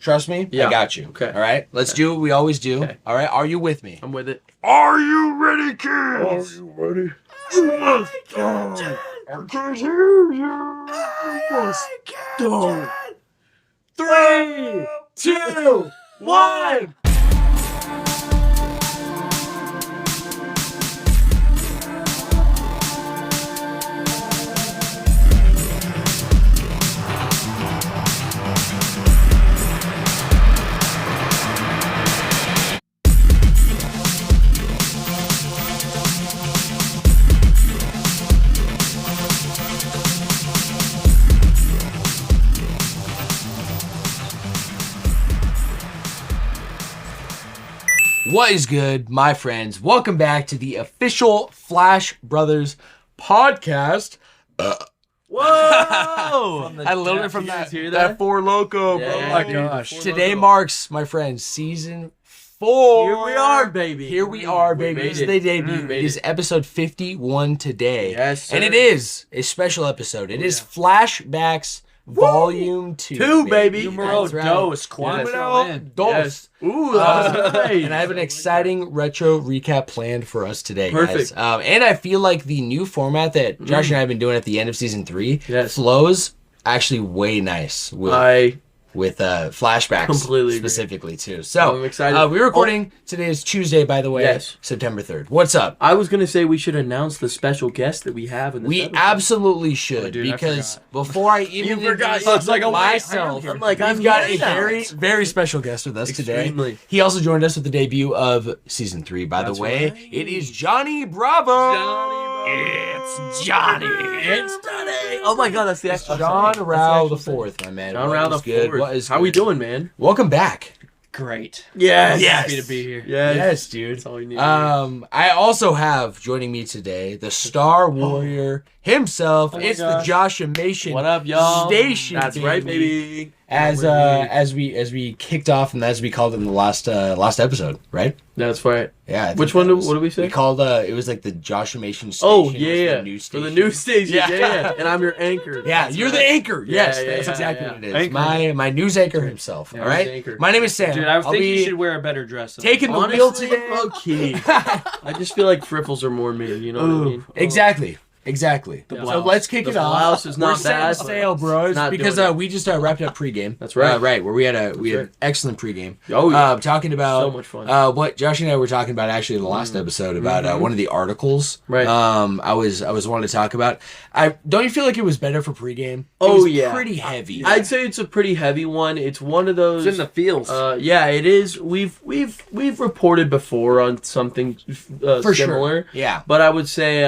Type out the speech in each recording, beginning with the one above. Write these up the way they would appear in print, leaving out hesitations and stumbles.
Trust me. Yeah. I got you. Okay. All right. Let's do what we always do. Okay. All right. Are you with me? I'm with it. Are you ready, kids? Are you ready? I can't hear you. I can't. 3, 2, 1. What is good, my friends? Welcome back to the official Flash Brothers podcast. Whoa! I learned it from that Four Loco, bro. Yeah, Oh my dude, gosh. Four Today Loko. marks, my friends, season 4. Here we are, baby. Here we are, baby. made This is it. the debut. We made It is episode 51 today. Yes, sir. And it is a special episode. It is Flashbacks Volume 2. Two, baby. Numero That's right. dos, cuatro, Dos. Yes. Ooh, that was nice. And I have an exciting retro recap planned for us today, Perfect. guys. And I feel like the new format that Josh and I have been doing at the end of season 3 Yes. flows actually way nice with flashbacks Completely agree. specifically too. So I'm excited. We're recording. Today is Tuesday, by the way. Yes. September 3rd. What's up? I was gonna say we should announce the special guest that we have in this We episode. absolutely should, Oh, dude, I because forgot. before I even You forgot. introduce It's like, oh, wait, myself, I'm like, we've I'm got a here now. very, very special guest with us Extremely. today. He also joined us with the debut of season 3, by That's the way. right. It is Johnny Bravo. It's Johnny. Oh my God, that's the actual John saying. Rao the That's the actual Fourth, my man. John What Rao is the good? Fourth. What is How we good? doing, man? Welcome back. Great. Yes. Yes. Happy to be here. Yes, dude. That's all we need. I also have joining me today the Star Warrior himself. Oh my It's the gosh. Joshimation What up, y'all? Station. That's right, baby. As we kicked off and as we called it in the last episode, right? That's right. Yeah. I think Which one? that was- What did we say? We called it was like the Joshimation Station. Oh was yeah, the new for station. the news station. Yeah. Yeah. And I'm your anchor. Yeah, That's you're right. the anchor. Yes, Yeah, that's yeah, exactly yeah. what it is. Anchor. My news anchor himself. Yeah, all right. news anchor. My name is Sam. Dude, I I'll think be you should wear a better dress. than taking the that. wheel Honestly, today. low key. I just feel like friffles are more me. You know what I mean? Exactly. Exactly. The So blouse. let's kick The it off. blouse is not We're setting bad, the sail, bros, not because doing it. we just wrapped up pregame. That's right. Right, where we had an right. excellent pregame. Oh yeah. Talking about So much fun. what Josh and I were talking about actually in the last episode about one of the articles. Right. I was wanting to talk about. Don't you feel like it was better for pregame? It Oh, was yeah. pretty heavy. I'd say it's a pretty heavy one. It's one of those. It's in the feels. Yeah, it is. We've reported before on something For similar. sure. Yeah. But I would say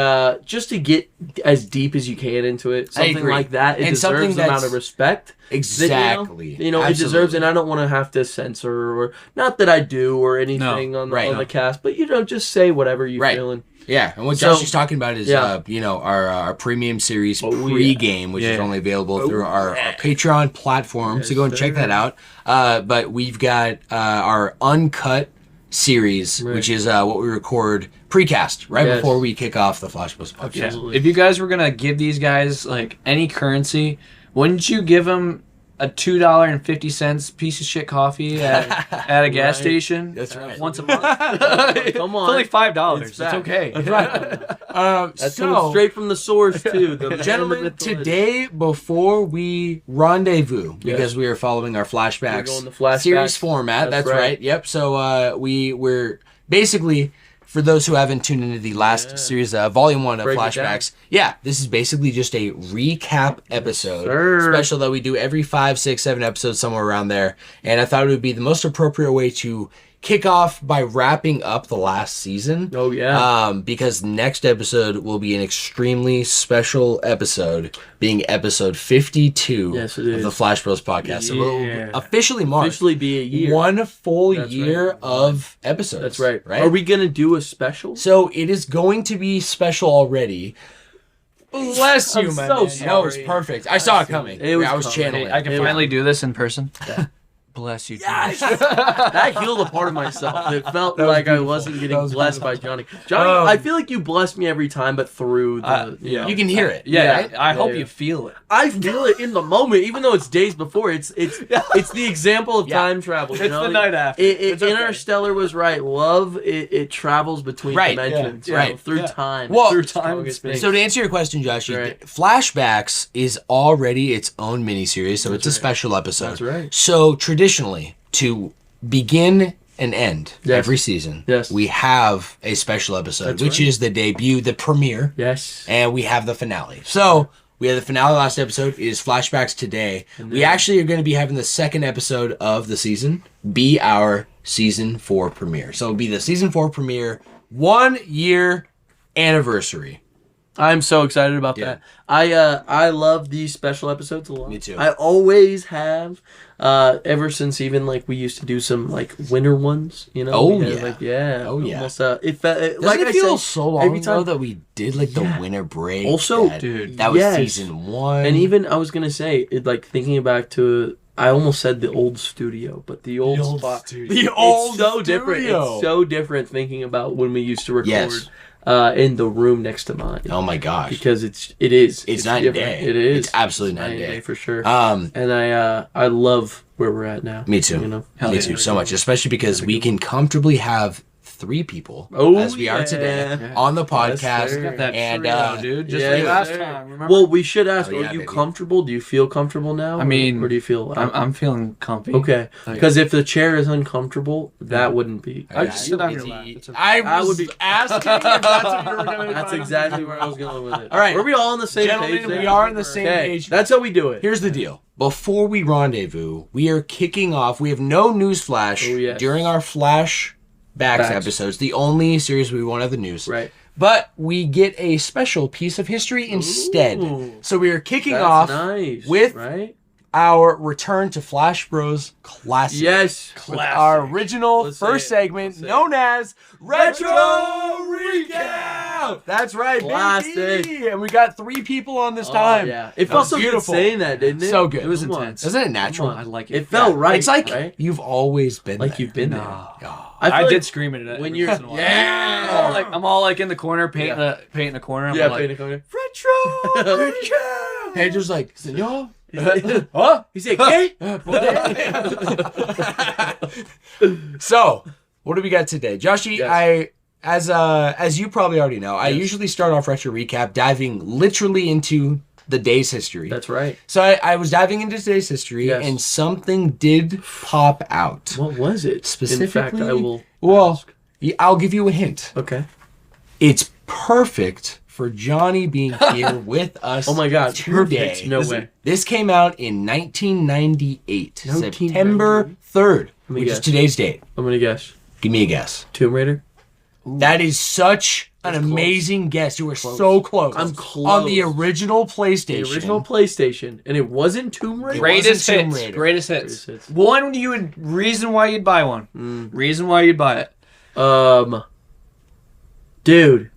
just to get as deep as you can into it, something agree. like that, it And something deserves the amount that's- of respect. Exactly. You know, it deserves, Absolutely. and I don't want to have to censor or not that I do or anything on right. the cast, but just say whatever you're Right. feeling. Yeah, and what So- Josh is talking about is, Yeah. Our premium series Oh, yeah. pregame, which is Yeah. only available Oh, through our yeah. Patreon platform. Yes, so go and check sir. that out. But we've got our uncut series, Right. which is what we record precast right Yes. before we kick off the Flashbacks podcast. Yeah. Absolutely. If you guys were gonna give these guys like any currency, wouldn't you give them a $2.50 piece of shit coffee at a gas Right. station? That's right. Once a month. Come It's on. only $5. It's It's fact. okay. That's right. That's coming straight from the source, too. The Gentlemen, today, before we rendezvous, because we are following our We're flashbacks, going the flashbacks. series format, that's That's right. right. Yep. So we're basically, for those who haven't tuned into the last series, volume 1 of Break it Flashbacks, this is basically just a recap episode sir. special that we do every 5, 6, 7 episodes, somewhere around there. And I thought it would be the most appropriate way to kick off by wrapping up the last season. Oh, yeah. Because next episode will be an extremely special episode, being episode 52 Yes, it of is. the Flash Bros podcast. So Yeah. it'll officially mark Officially be a year. one full That's year right. of episodes. That's right. Right? Are we going to do a special? So it is going to be special already. Bless you, I'm my so man. No, it was sorry. perfect. I saw it coming. It was I was coming. channeling. I can finally do this in person. Bless you. Yes! That healed a part of myself. It felt like I wasn't getting blessed by Johnny. Johnny, I feel like you bless me every time, but through the... You can hear it. Yeah, I hope you feel it. I feel it in the moment, even though it's days before. It's the example of time travel. It's the night after. Interstellar was right. Love, it travels between dimensions. Right. Through time. Well, through time and space. So to answer your question, Josh, Flashbacks is already its own miniseries, so it's a special episode. That's right. So traditionally, to begin and end every season, we have a special episode, which is the debut, the premiere. Yes. And we have the finale. So we had the finale last episode. It is Flashbacks today. We actually are going to be having the second episode of the season be our season 4 premiere. So it'll be the season 4 premiere 1 year anniversary. I'm so excited about that. I love these special episodes a lot. Me too. I always have. Ever since even like we used to do some like winter ones, you know. Almost, it feels so long every time that we did like the winter break. Also, that was season 1. And even I was gonna say it, like thinking back to. I almost said the old studio, but the old spot. The old so studio. Different. It's so different thinking about when we used to record in the room next to mine. Oh my gosh! Because it's night and day. It is. It's absolutely night and day for sure. And I love where we're at now. Me too. You know, me too so much, especially because we can comfortably have 3 people as we are today on the podcast. Got that and dude, just like last time. Remember? Well, we should ask: are you comfortable? Do you feel comfortable now? I mean, or do you feel? I'm feeling comfy. Okay, because if the chair is uncomfortable, that wouldn't be. I just sit on your lap. I would be asking if that's what you were going to. That's exactly where I was going with it. All right, are we all on the same page? Gentlemen, we are on the same page. That's how we do it. Here's the deal. Before we rendezvous, we are kicking off. We have no newsflash during our Flashbacks episodes. The only series we won't have the news. Right. But we get a special piece of history instead. So we are kicking off with our return to Flash Bros Classic. Yes. With our original first segment known as Retro Recap. That's right, baby. And we got 3 people on this time. Yeah. It felt so good saying that, didn't it? So good. It was intense. Isn't it natural? I like it. It felt right. It's like you've always been like there. you've been there. I did scream at it when you're I'm all like in the corner painting a corner. I'm painting a corner. Retro Recap. Hey, just like, senor. Huh? He said, "Okay." So, what do we got today, Joshy? As you probably already know, I usually start off Retro Recap diving literally into the day's history. That's right. So I was diving into today's history, and something did pop out. What was it? Specifically, in fact, I will. Well, I'll give you a hint. Okay. It's perfect for Johnny being here with us. Oh my God! Today. Perfect. No way. This came out in 1998, September 3rd, which is today's date. I'm gonna guess. Give me a guess. Tomb Raider. Ooh. That is such an amazing guess. You were so close. I'm close. On the original PlayStation. The original PlayStation, and it wasn't Tomb Raider. Greatest hits. One reason why you'd buy one. Reason why you'd buy it. Dude.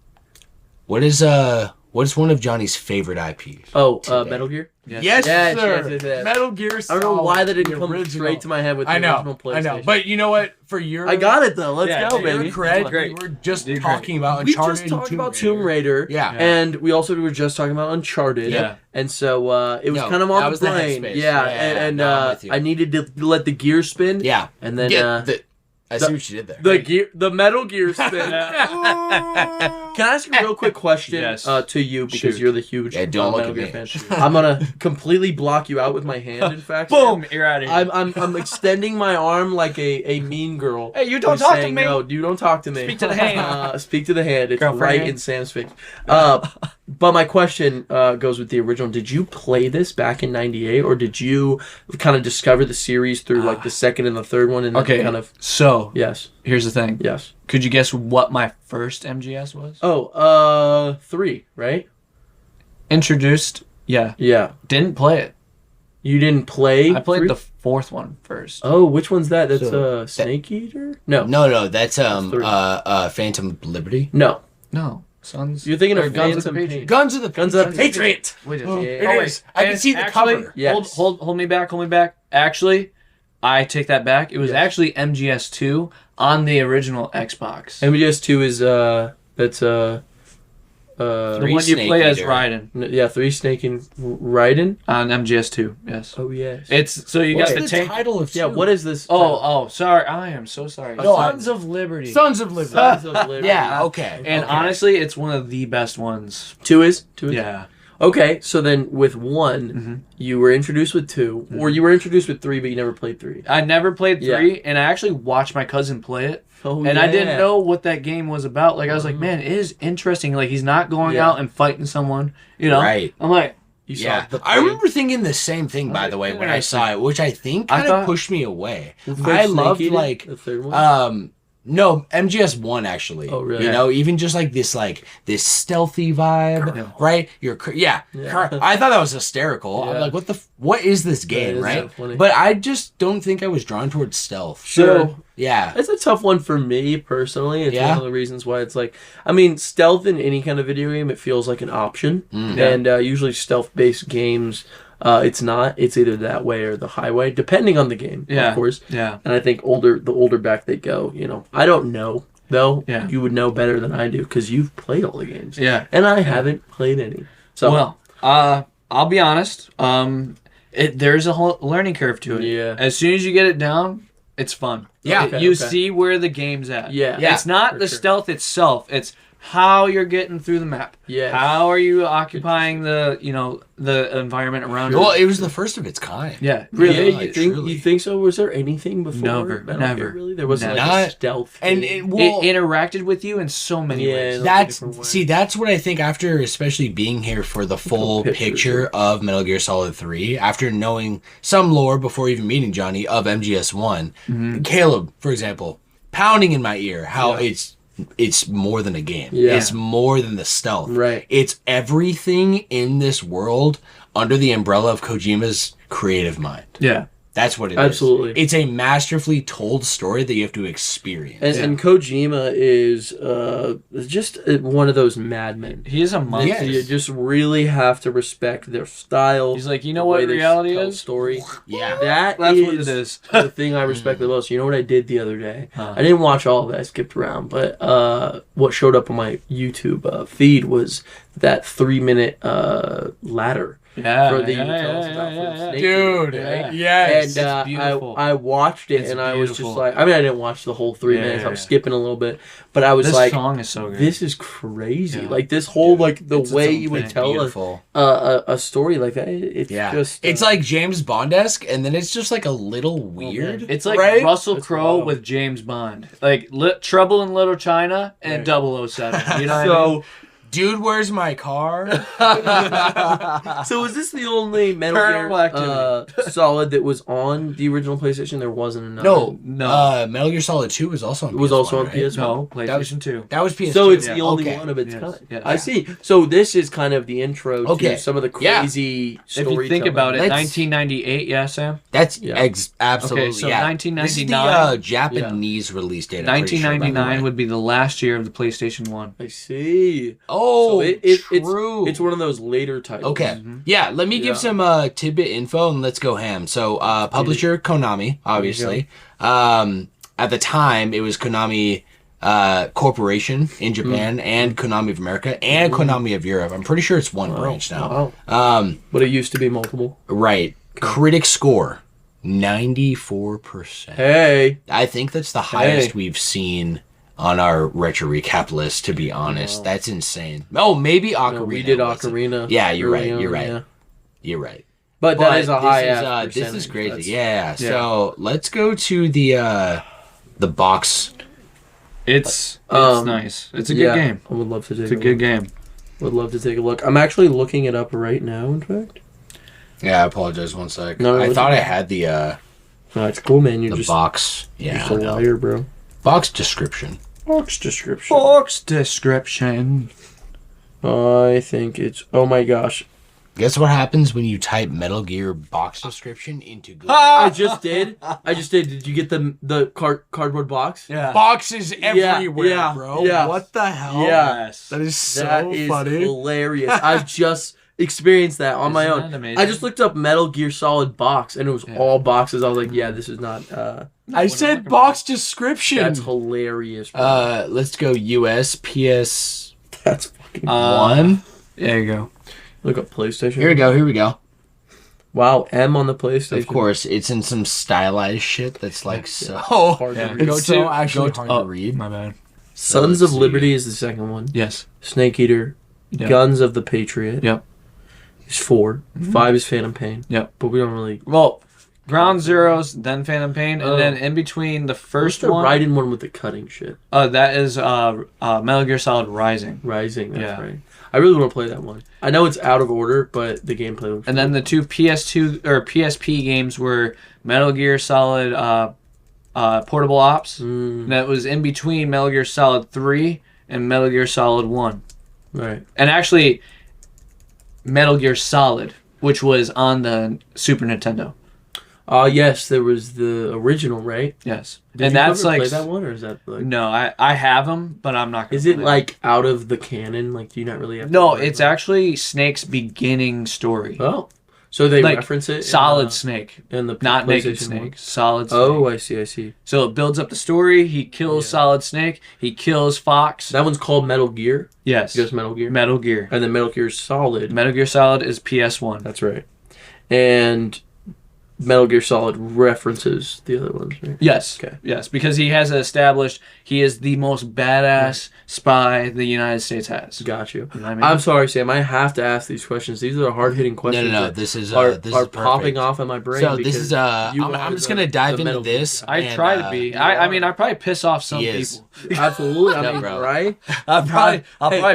What is one of Johnny's favorite IPs? Oh, Metal Gear? Yes, sir. Yes. Metal Gear Solid. I don't know why that didn't come straight to my head with the original PlayStation. I know. But you know what? For your... I got it, though. Let's go, baby. Cred, we were just talking about Uncharted. We just talked about Tomb Raider. Yeah. And we also were just talking about Uncharted. Yeah. And so it was kind of on the brain. And I needed to let the gear spin. Yeah. And then... I see what you did there. The Metal Gear spin. Can I ask a real quick question to you because you're the huge Metal Gear fan? I'm gonna completely block you out with my hand. In fact, boom, you're out of here. I'm extending my arm like a mean girl. Hey, you don't talk to me. No, you don't talk to me. Speak to the hand. Speak to the hand. It's right in Sam's face. But my question goes with the original. Did you play this back in '98, or did you kind of discover the series through like the second and the third one? And then kind of yes. Here's the thing. Yes. Could you guess what my first MGS was? Oh, 3, right? Introduced. Yeah. Yeah. Didn't play it. You didn't play? I played the 4th one first. Oh, which one's that? That's Snake Eater? No, that's Phantom Liberty. No. Sons. You're thinking of Guns of the Patriot. Guns of the Patriot. It is. I can see the cover. Yes. Hold me back. Actually, I take that back. It was actually MGS2 on the original Xbox. MGS2 is that's the one you play as Raiden. Yeah, 3 Snake and Raiden On MGS2, yes. Oh yes. It's so you got the tank. Title of 2? Yeah, what is this? Oh, sorry. I am so sorry. No, Sons of Liberty. Sons of Liberty. Sons of Liberty. Yeah, okay. And honestly, it's one of the best ones. 2 is? Yeah. Okay, so then with 1, you were introduced with 2, or you were introduced with 3, but you never played 3. I never played 3, and I actually watched my cousin play it. Oh, and I didn't know what that game was about. Like, I was like, man, it is interesting. Like, he's not going out and fighting someone, you know? Right. I'm like, You saw the I remember thinking the same thing, by the way, when I saw it, which I think kind of pushed me away. I loved, like, the third one? no, MGS1 actually. Oh, really? You know, even just like this stealthy vibe, right? I thought that was hysterical. Yeah. I'm like, what is this game, is right? so funny. But I just don't think I was drawn towards stealth. So yeah, it's a tough one for me personally. It's Yeah. one of the reasons why it's like, I mean, stealth in any kind of video game, it feels like an option, and usually stealth-based games. It's not. It's either that way or the highway, depending on the game, of course. Yeah. And I think the older back they go, you know. I don't know, though. Yeah. You would know better than I do because you've played all the games. Yeah. And I haven't played any. So Well, I'll be honest. There's a whole learning curve to it. Yeah. As soon as you get it down, it's fun. Yeah. You see where the game's at. Yeah. It's not the stealth itself. It's how you're getting through the map. Yes. How are you occupying the environment around you? well, it was the first of its kind. Yeah. Really? Yeah, You think so? Was there anything before? Never, Metal never. Gear, really? There wasn't Never. like a stealth And game? It interacted with you in so many ways. That's what I think after, especially being here for the full picture of Metal Gear Solid 3, after knowing some lore before even meeting Johnny of MGS1, Caleb, for example, pounding in my ear how it's more than a game. Yeah. It's more than the stealth. Right. It's everything in this world under the umbrella of Kojima's creative mind. Yeah. That's what it is. Absolutely. It's a masterfully told story that you have to experience. And Kojima is just one of those madmen. He is a monster. Yes. You just really have to respect their style. He's like, you know what reality is? Story. Yeah. That's what it is. The thing I respect the most. You know what I did the other day? I didn't watch all of it. I skipped around. But what showed up on my YouTube feed was that 3-minute ladder. Yeah, for the Snake Dude, right? yes. And It's beautiful. I watched it, It's and I was just beautiful. like, I mean, I didn't watch the whole 3 minutes. I was skipping a little bit, but I was This like, song is so good. this is crazy. Yeah. Like this whole like the It's way its you own would thing. tell Beautiful. a story like that. It's just it's like James Bond-esque, and then it's just like a little weird. It's like right? Russell It's Crowe wild. with James Bond. Like Trouble in Little China and 007. You know what I mean? Dude, where's my car? So is this the only Metal Gear Solid that was on the original PlayStation? There wasn't another. No. Metal Gear Solid 2 was also on PS1. It was also on right? PS1. No, PlayStation 2. That was PS2. So it's the only Okay. one of its Yes. kind. Yes. I see. So this is kind of the intro Okay. to some of the Yeah. crazy If you think about it, Let's- 1998, yeah, Sam? That's Yeah. absolutely, Okay, so yeah. 1999 This is the Japanese release date. I'm pretty sure, by the 1999 way. would be the last year of the PlayStation 1. I see. Oh, So true. It's one of those later titles. Okay. Yeah, let me give some tidbit info and let's go ham. So, publisher Konami, obviously. At the time, it was Konami Corporation in Japan and Konami of America and Konami of Europe. I'm pretty sure it's one branch now. Wow. But it used to be multiple. Right. Critic score, 94%. Hey. I think that's the highest we've seen on our retro recap list, to be honest. That's insane. Oh, maybe Ocarina. No, we did was it? Ocarina. Yeah, you're right. early You're on, right. yeah. You're right. But that is a high This is crazy. That's- Yeah. So let's go to the box. It's nice. It's a good game. I would love to take It's a good game. Would love to take a look. I'm actually looking it up right now, in fact. Yeah, I apologize. One sec. No, I it's thought okay. I had the No, it's cool, man. You're the just, box. you're Yeah, just a I know. liar, bro. Box description. Box description. Box description. I think it's... Oh my gosh. Guess what happens when you type Metal Gear box description into Google? I just did. Did you get the cardboard box? Yeah. Boxes everywhere, yeah, bro. yeah. What the hell? Yeah. Yes. That is so That is funny. hilarious. I've just experience that on my Isn't own. that amazing? I just looked up Metal Gear Solid box, and it was all boxes. I was like, yeah, this is not. I said box description. That's hilarious. Bro. Let's go US PS That's fucking. 1. There you go. Look up PlayStation. Here we go. Wow, M on the PlayStation. Of course, it's in some stylized shit that's like so Hard Yeah. to read. it's so actually hard to read. My bad. Sons let's of see. Liberty is the second one. Yes. Snake Eater. Yep. Guns of the Patriot. Yep. Is 4. 5 is Phantom Pain. Yep. But we don't really. Well, Ground Zeroes, then Phantom Pain, and then in between the first What's the one, Raiden one with the cutting shit? that is Metal Gear Solid Rising. Rising, that's Yeah. right. I really want to play that one. I know it's out of order, but the gameplay looks And then the two PS2 or PSP games were Metal Gear Solid Portable Ops. And that was in between Metal Gear Solid 3 and Metal Gear Solid 1. right. And actually, Metal Gear Solid, which was on the Super Nintendo. Yes, there was the original, right? Yes. Did and you that's ever like play that one, or is that like? no, I have them, but I'm not. Gonna Is it play like out of the canon? Like, do you not really have? them. No, to worry it's about actually Snake's beginning story. Oh, so they like, reference it. Solid Snake, in the not Naked PlayStation Snake. 1? Solid Snake. Oh, I see. So it builds up the story. He kills Solid Snake. He kills Fox. That one's called Metal Gear. Yes. Just Metal Gear. Metal Gear. And then Metal Gear Solid. Metal Gear Solid is PS1. That's right. And Metal Gear Solid references the other ones, right? Yes. Okay. Yes, because he has established he is the most badass spy the United States has. Got you. You know what I mean? I'm sorry, Sam. I have to ask these questions. These are hard hitting questions. No. that This is are this are is popping perfect. off in my brain. So this because is you I'm are just the- gonna dive the into Metal Gear this. guy. I and, try to be. I mean, I probably piss off some He is. people. Absolutely. I No, mean, bro. right? I'll probably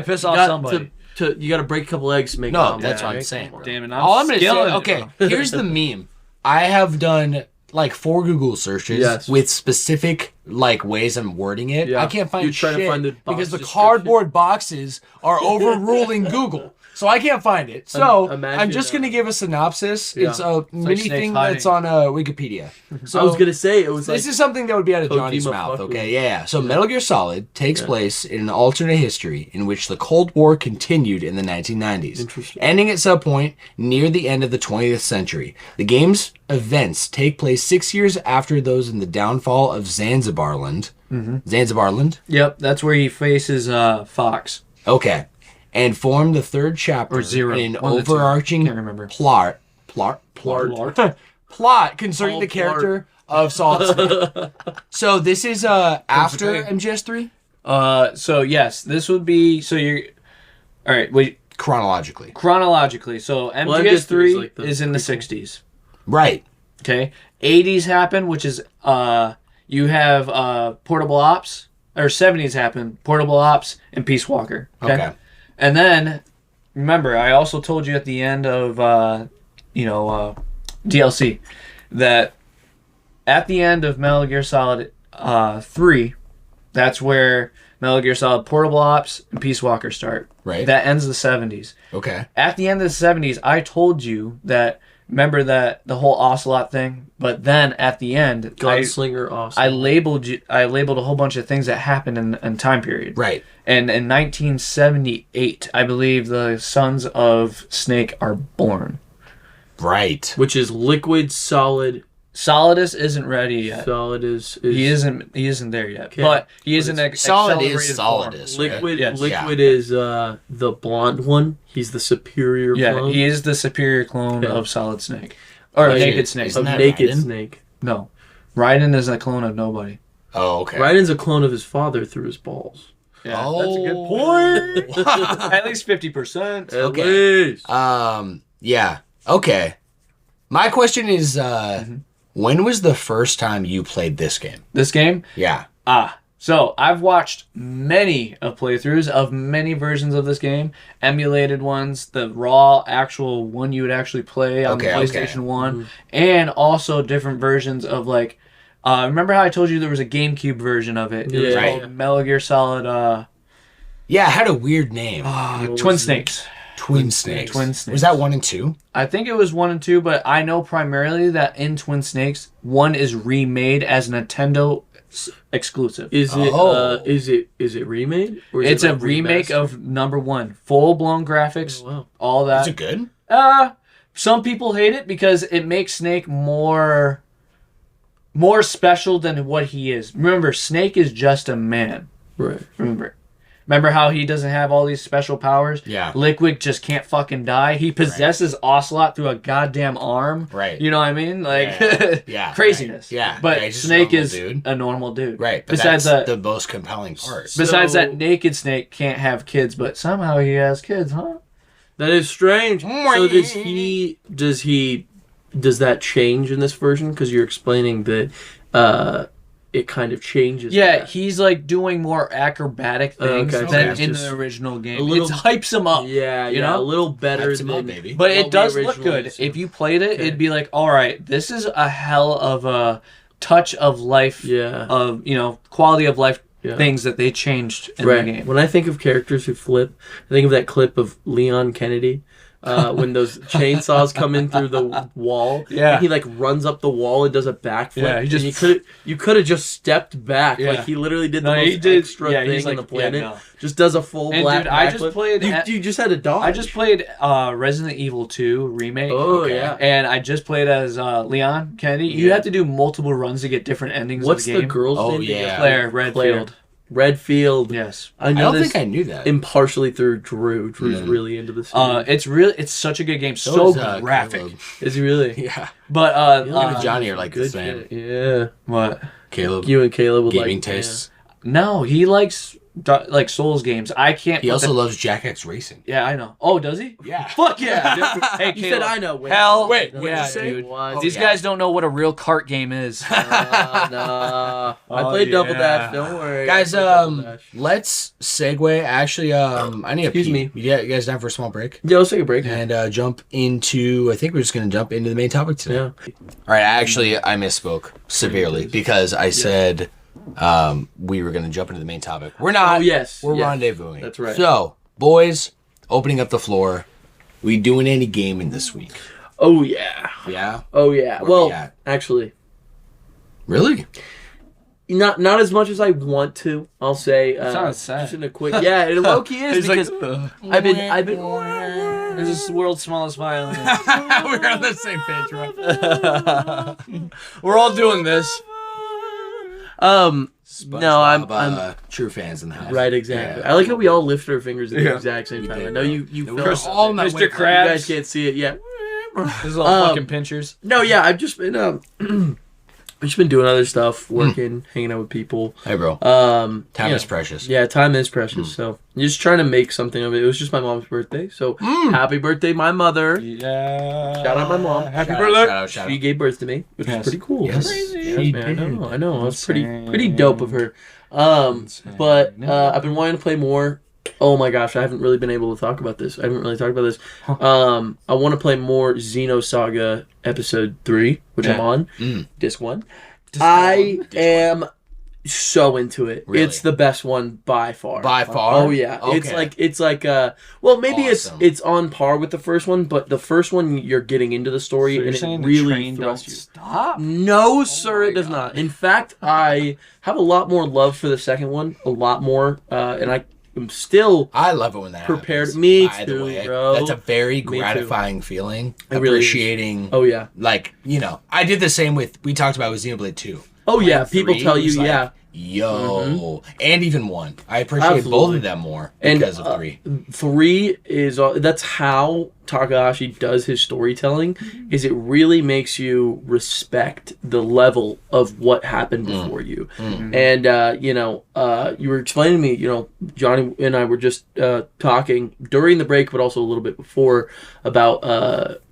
piss you off got somebody. You got to break a couple eggs to make. No, an omelet, that's what I'm right? saying. Come on. Damn it! All I'm gonna say, skilling it, okay, bro. here's the meme. I have done like 4 Google searches Yes. with specific like ways I'm wording it. Yeah. I can't find You try to shit find the box because the description. cardboard boxes are overruling Google. So I can't find it. So Imagine, I'm just gonna give a synopsis. yeah. It's a mini Snake thing hiding. that's on Wikipedia. So I was gonna say it was like this is something that would be out of Kojima Johnny's mouth, fuck okay? with- Yeah. So Metal Gear Solid takes place in an alternate history in which the Cold War continued in the 1990s, Interesting. ending at some point near the end of the 20th century. The game's events take place 6 years after those in the downfall of Zanzibarland. Zanzibarland? Yep, that's where he faces Fox. Okay. And form the third chapter Or Zero. in an One of the two. overarching Can't remember. plot concerning Paul the character of Solid Snake. So this is after okay. MGS3 So yes, this would be so you're. All right, wait. chronologically. Chronologically, so MGS3 MGS3 is like the is in the prequel. 60s. Right. Okay, 80s happen, which is you have Portable Ops, or 70s happen, Portable Ops and Peace Walker. Okay. And then remember, I also told you at the end of DLC that at the end of Metal Gear Solid 3, that's where Metal Gear Solid Portable Ops and Peace Walker start. Right. That ends the 70s. Okay. At the end of the 70s, I told you that, remember that the whole Ocelot thing, but then at the end, Gunslinger awesome. I labeled a whole bunch of things that happened in time period. Right. And in 1978, I believe the Sons of Snake are born. Right. which is Liquid Solid. Solidus isn't ready yet. Solid is He isn't there yet. Okay. But he is an Solid is accelerated form. Solidus. Right? Liquid. Yes. Liquid is the blonde one. He's the superior. Yeah, clone he is the superior clone Okay. of Solid Snake. Or Like, Naked Snake. Isn't of that Naked Raiden? Snake. No. Raiden is a clone of nobody. Oh, okay. Raiden's a clone of his father through his balls. Yeah, Oh. that's a good point. At least 50%. Okay. Yeah. Okay. My question is, when was the first time you played this game? This game? Yeah. So I've watched many of playthroughs of many versions of this game, emulated ones, the raw actual one you would actually play on the Okay, PlayStation okay. 1, and also different versions of like, remember how I told you there was a GameCube version of it? It was Yeah. called Metal Gear Solid Yeah, it had a weird name. Twin Snakes. Twin Snakes. Twin Snakes. Was that 1 and 2? I think it was 1 and 2, but I know primarily that in Twin Snakes, 1 is remade as a Nintendo exclusive. Is it remade? Or is It's it a like remake remastered? of number 1. Full-blown graphics, Oh, wow. all that. Is it good? Some people hate it because it makes Snake more special than what he is. Remember, Snake is just a man. Right. Remember how he doesn't have all these special powers? Yeah. Liquid just can't fucking die. He possesses Ocelot through a goddamn arm. Right. You know what I mean? Like, Yeah. craziness. Right. Yeah. But Yeah, he's just a Snake normal is dude. a normal dude. Right. But Besides that's that, the most compelling part. besides So- that, naked Snake can't have kids, but somehow he has kids, huh? That is strange. So does that change in this version? Because you're explaining that it kind of changes. Yeah, that. he's like doing more acrobatic things Okay. than Okay. in Just the original game. a little- It hypes him up. Yeah, you yeah, know? a little better Hypes him up, than baby. But what it we does look originally good. assumed. If you played it, Okay. it'd be like, all right, this is a hell of a touch of life, Yeah. of quality of life Yeah. things that they changed in Right. the game. When I think of characters who flip, I think of that clip of Leon Kennedy. When those chainsaws come in through the wall, Yeah. and he like runs up the wall and does a backflip. Yeah, he just- and you could have just stepped back. Yeah. Like he literally did No, the he most did- extra yeah, thing he's on like- the planet. yeah, no. Just does a full And black dude, I just backflip. played You just had a dodge. I just played Resident Evil 2 remake. Oh Okay. yeah. And I just played as Leon Kennedy. You Yeah. have to do multiple runs to get different endings What's of the game. girl's Oh, name? that you yeah. play? Claire Redfield. Redfield. Yes. I I know don't this think I knew that. impartially through Drew. Drew's Yeah. really into this. series. It's such a good game. So So, is, graphic. Caleb. Is he really? Yeah. But You and Johnny are like this, man. shit. Yeah. what? Caleb. You and Caleb would Gaming like tastes. No, he likes Souls games. I can't. He put also the- loves Jack X Racing. Yeah, I know. Oh, does he? Yeah. Fuck yeah! dude. Hey, You said Caleb. I know. Hell, Wait, what'd yeah, you say? dude. What? These yeah. guys don't know what a real cart game is. Nah. I Oh, played Double yeah. Dash. Don't worry. Guys, I played Double Dash. let's segue. Actually, I need a Excuse pee. me. You guys down for a small break? Yeah, let's take a break. And jump into, I think we're just going to jump into the main topic today. Yeah. All right, actually, I misspoke severely because I said we were going to jump into the main topic. We're not. Oh, yes. We're Yes. rendezvousing. That's right. So, boys, opening up the floor. We doing any gaming this week? Oh yeah. Yeah? Oh yeah. Where Well, we at? actually, Really? not as much as I want to. I'll say. Sounds sad. Just in a quick. Yeah, it low key is It's like, because I've been. This is the world's smallest violin. We're on the same page, bro. We're all doing this. No, I'm true fans in the house. right. Exactly. Yeah. I like how we all lift our fingers at the Yeah. exact same We time. did, I know bro. you We're felt all in that Mr. way. You Krabs. guys can't see it yet. This is all fucking pinchers. No, yeah, I've just been I've just been doing other stuff, working, hanging out with people. Hey, bro. Time Time is precious. Yeah, time is precious. So just trying to make something of it. It was just my mom's birthday, so happy birthday, my mother. Yeah. Shout out my mom. Happy Shout birthday. out, shout She out. gave birth to me, which Yes. is pretty cool. Yes. Yes, She man, did. I know. It was pretty Insane. dope of her. But I've been wanting to play more. Oh my gosh, I haven't really been able to talk about this. I haven't really talked about this. I want to play more Xenosaga Episode 3, which I'm Yeah. on. Disc 1. I am so into it. Really? It's the best one by far. By far? Oh yeah. Okay. It's like well maybe Awesome. it's on par with the first one, but the first one you're getting into the story So you're and saying it the really train don't thrusts you. stop? No, sir, my it does God. not. In fact, I have a lot more love for the second one, a lot more, and I am still I love it when that Prepared- happens. me By the too, way. bro. That's a very Me too. gratifying feeling. It really is. Appreciating, Oh yeah. like, I did the same with, we talked about with Xenoblade 2. Oh yeah. Like, People 3 tell was you, like, yeah. Yo. And even 1. I appreciate both Absolutely. of them more And, because of 3. 3 is that's how Takahashi does his storytelling. Is it really makes you respect the level of what happened before you. And you were explaining to me, Johnny and I were just talking during the break, but also a little bit before about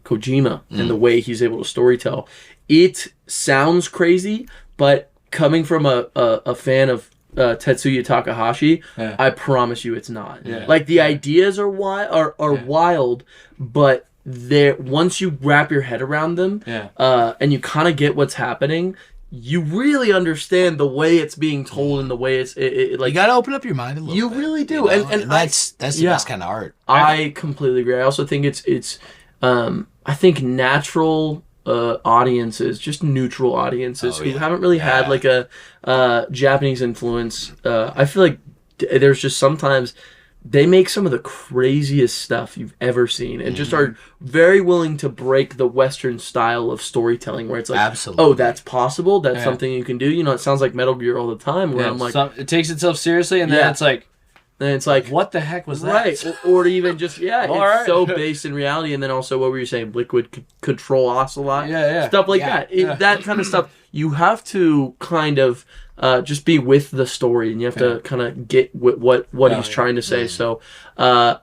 Kojima and the way he's able to storytell. It sounds crazy, but coming from a fan of Tetsuya Takahashi, Yeah. I promise you it's not. Yeah. Like the ideas are wild, but once you wrap your head around them, and you kind of get what's happening, you really understand the way it's being told and the way it's You like. gotta open up your mind a little You bit. really do. you know? And that's the yeah. best kind of art. I completely agree. I also think it's I think natural audiences, just neutral audiences who haven't really had like a Japanese influence. I feel like there's just sometimes they make some of the craziest stuff you've ever seen and just are very willing to break the Western style of storytelling where it's like, absolutely, oh, that's possible. That's something you can do. You know, it sounds like Metal Gear all the time where I'm like, it takes itself seriously and then it's like, what the heck was that? Right. Or even just, it's so based in reality. And then also, what were you saying? Liquid control ocelot? Yeah. Stuff like that. That kind of stuff. You have to kind of just be with the story and you have to kind of get what he's trying to say. So I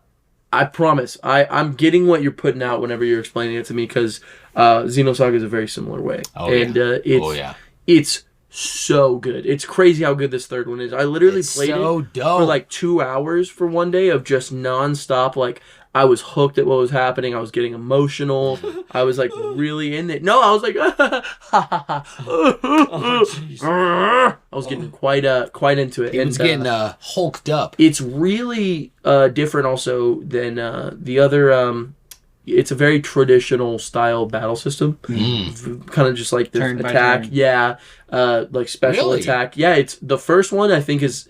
promise, I'm getting what you're putting out whenever you're explaining it to me because Xenosaga is a very similar way. It's so good. It's crazy how good this third one is. I literally played it for like 2 hours for one day of just nonstop. Like I was hooked at what was happening. I was getting emotional. I was like really in it. No, I was like, I was getting quite into it. It was getting hulked up. It's really different also than the other. It's a very traditional style battle system, kind of just like the attack, like special attack. Yeah, it's the first one I think is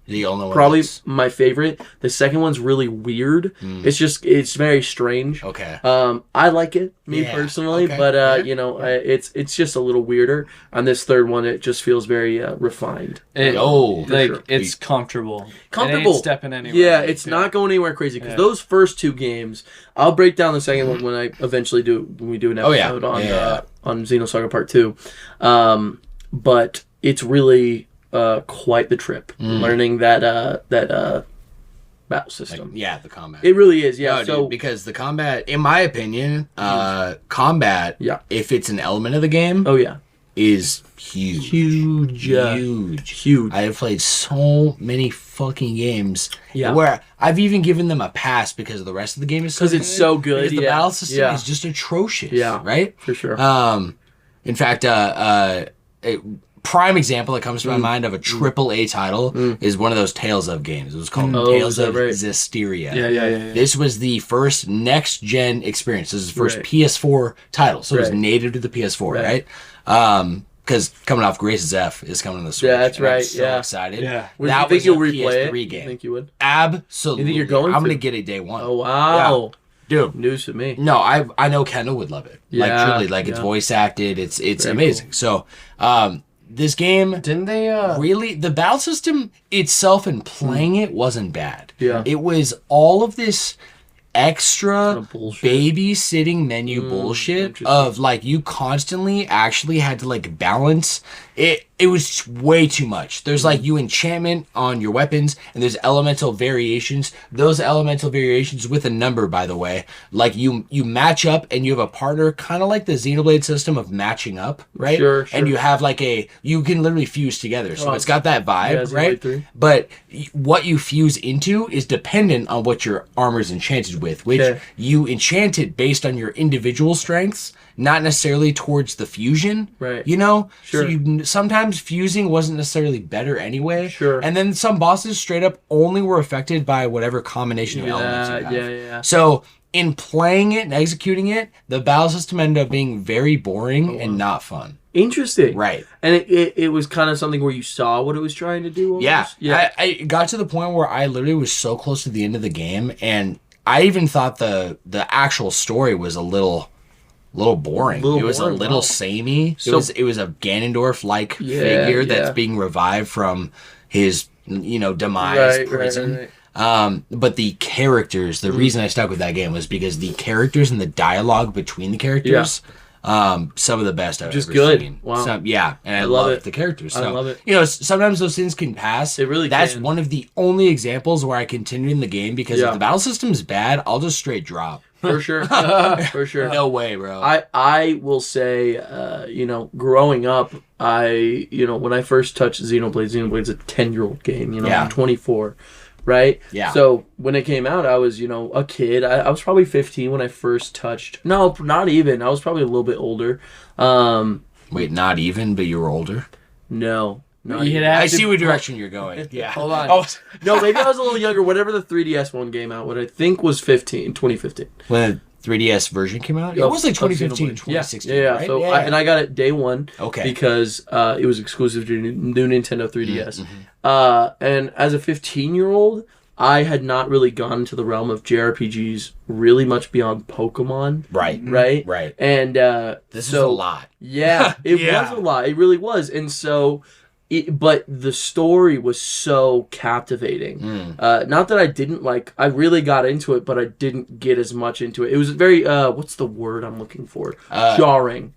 the only one probably my favorite. The second one's really weird. It's very strange. Okay. I like it personally, but it's just a little weirder. On this third one, it just feels very refined. It's comfortable. Comfortable. It ain't stepping anywhere. Yeah, it's not going anywhere crazy because those first two games, I'll break down the second one when I eventually when we do an episode on Xenosaga Part 2. But it's really quite the trip learning that battle system. Like, the combat. It really is, yeah. No, so dude, because the combat, in my opinion, combat, if it's an element of the game, is huge. Huge. I have played so many fucking games where I've even given them a pass because the rest of the game is because it's so good. Because the battle system is just atrocious. Yeah, right? For sure. In fact, prime example that comes to my mind of a AAA title is one of those Tales of games. It was called Tales of Zestiria. Yeah. This was the first next-gen experience. This is the first PS4 title, so it was native to the PS4, right? Because coming off Grace's F is coming on the Switch. Yeah, that's right. I'm so excited. Yeah. That was a PS3 it? game. You think you would? Absolutely. You think you're going I'm going to get it day one. Oh, wow. Yeah. Dude, news to me. No, I know Kendall would love it. Like truly, like it's voice acted. It's very amazing. Cool. So, this game didn't they really the battle system itself and playing it wasn't bad. Yeah, it was all of this extra babysitting menu bullshit of like you constantly actually had to like balance it. It was way too much. There's like you enchantment on your weapons and there's elemental variations. Those elemental variations with a number, by the way, like you match up and you have a partner, kind of like the Xenoblade system of matching up, right? Sure. And you have like you can literally fuse together. So it's got that vibe, right? 3. But what you fuse into is dependent on what your armor's enchanted with, which you enchanted based on your individual strengths, not necessarily towards the fusion, right? You know, sure. So sometimes fusing wasn't necessarily better anyway, sure. And then some bosses straight up only were affected by whatever combination of elements you have. Yeah. So in playing it and executing it, the battle system ended up being very boring and not fun. Interesting, right? And it was kind of something where you saw what it was trying to do. Almost? Yeah. I got to the point where I literally was so close to the end of the game, and I even thought the actual story was a little boring. It was a little samey. So, it was a Ganondorf-like figure that's being revived from his demise prison. Right. But the characters, the reason I stuck with that game was because the characters and the dialogue between the characters, some of the best I've ever seen. Wow. And I love the characters. So, I love it. Sometimes those things can pass. It really That's can. one of the only examples where I continue in the game because if the battle system is bad, I'll just straight drop. For sure. For sure. No way, bro. I will say, growing up, when I first touched Xenoblade's a 10-year-old game, I'm 24, right? Yeah. So when it came out, I was, a kid. I was probably 15 when I first touched. No, not even. I was probably a little bit older. Wait, not even, but you were older? No. I see what direction you're going. Yeah. Hold on. No, maybe I was a little younger. Whatever the 3DS one came out, what I think was 2015. When 3DS version came out? It was like 2015, 2016, yeah. right? So I got it day one. Okay. Because it was exclusive to new Nintendo 3DS. And as a 15-year-old, I had not really gone into the realm of JRPGs really much beyond Pokemon. Right. Right. And this is a lot. Yeah, it was a lot. It really was. And so, but the story was so captivating. Not that I didn't I really got into it, but I didn't get as much into it. It was very, what's the word I'm looking for? Jarring.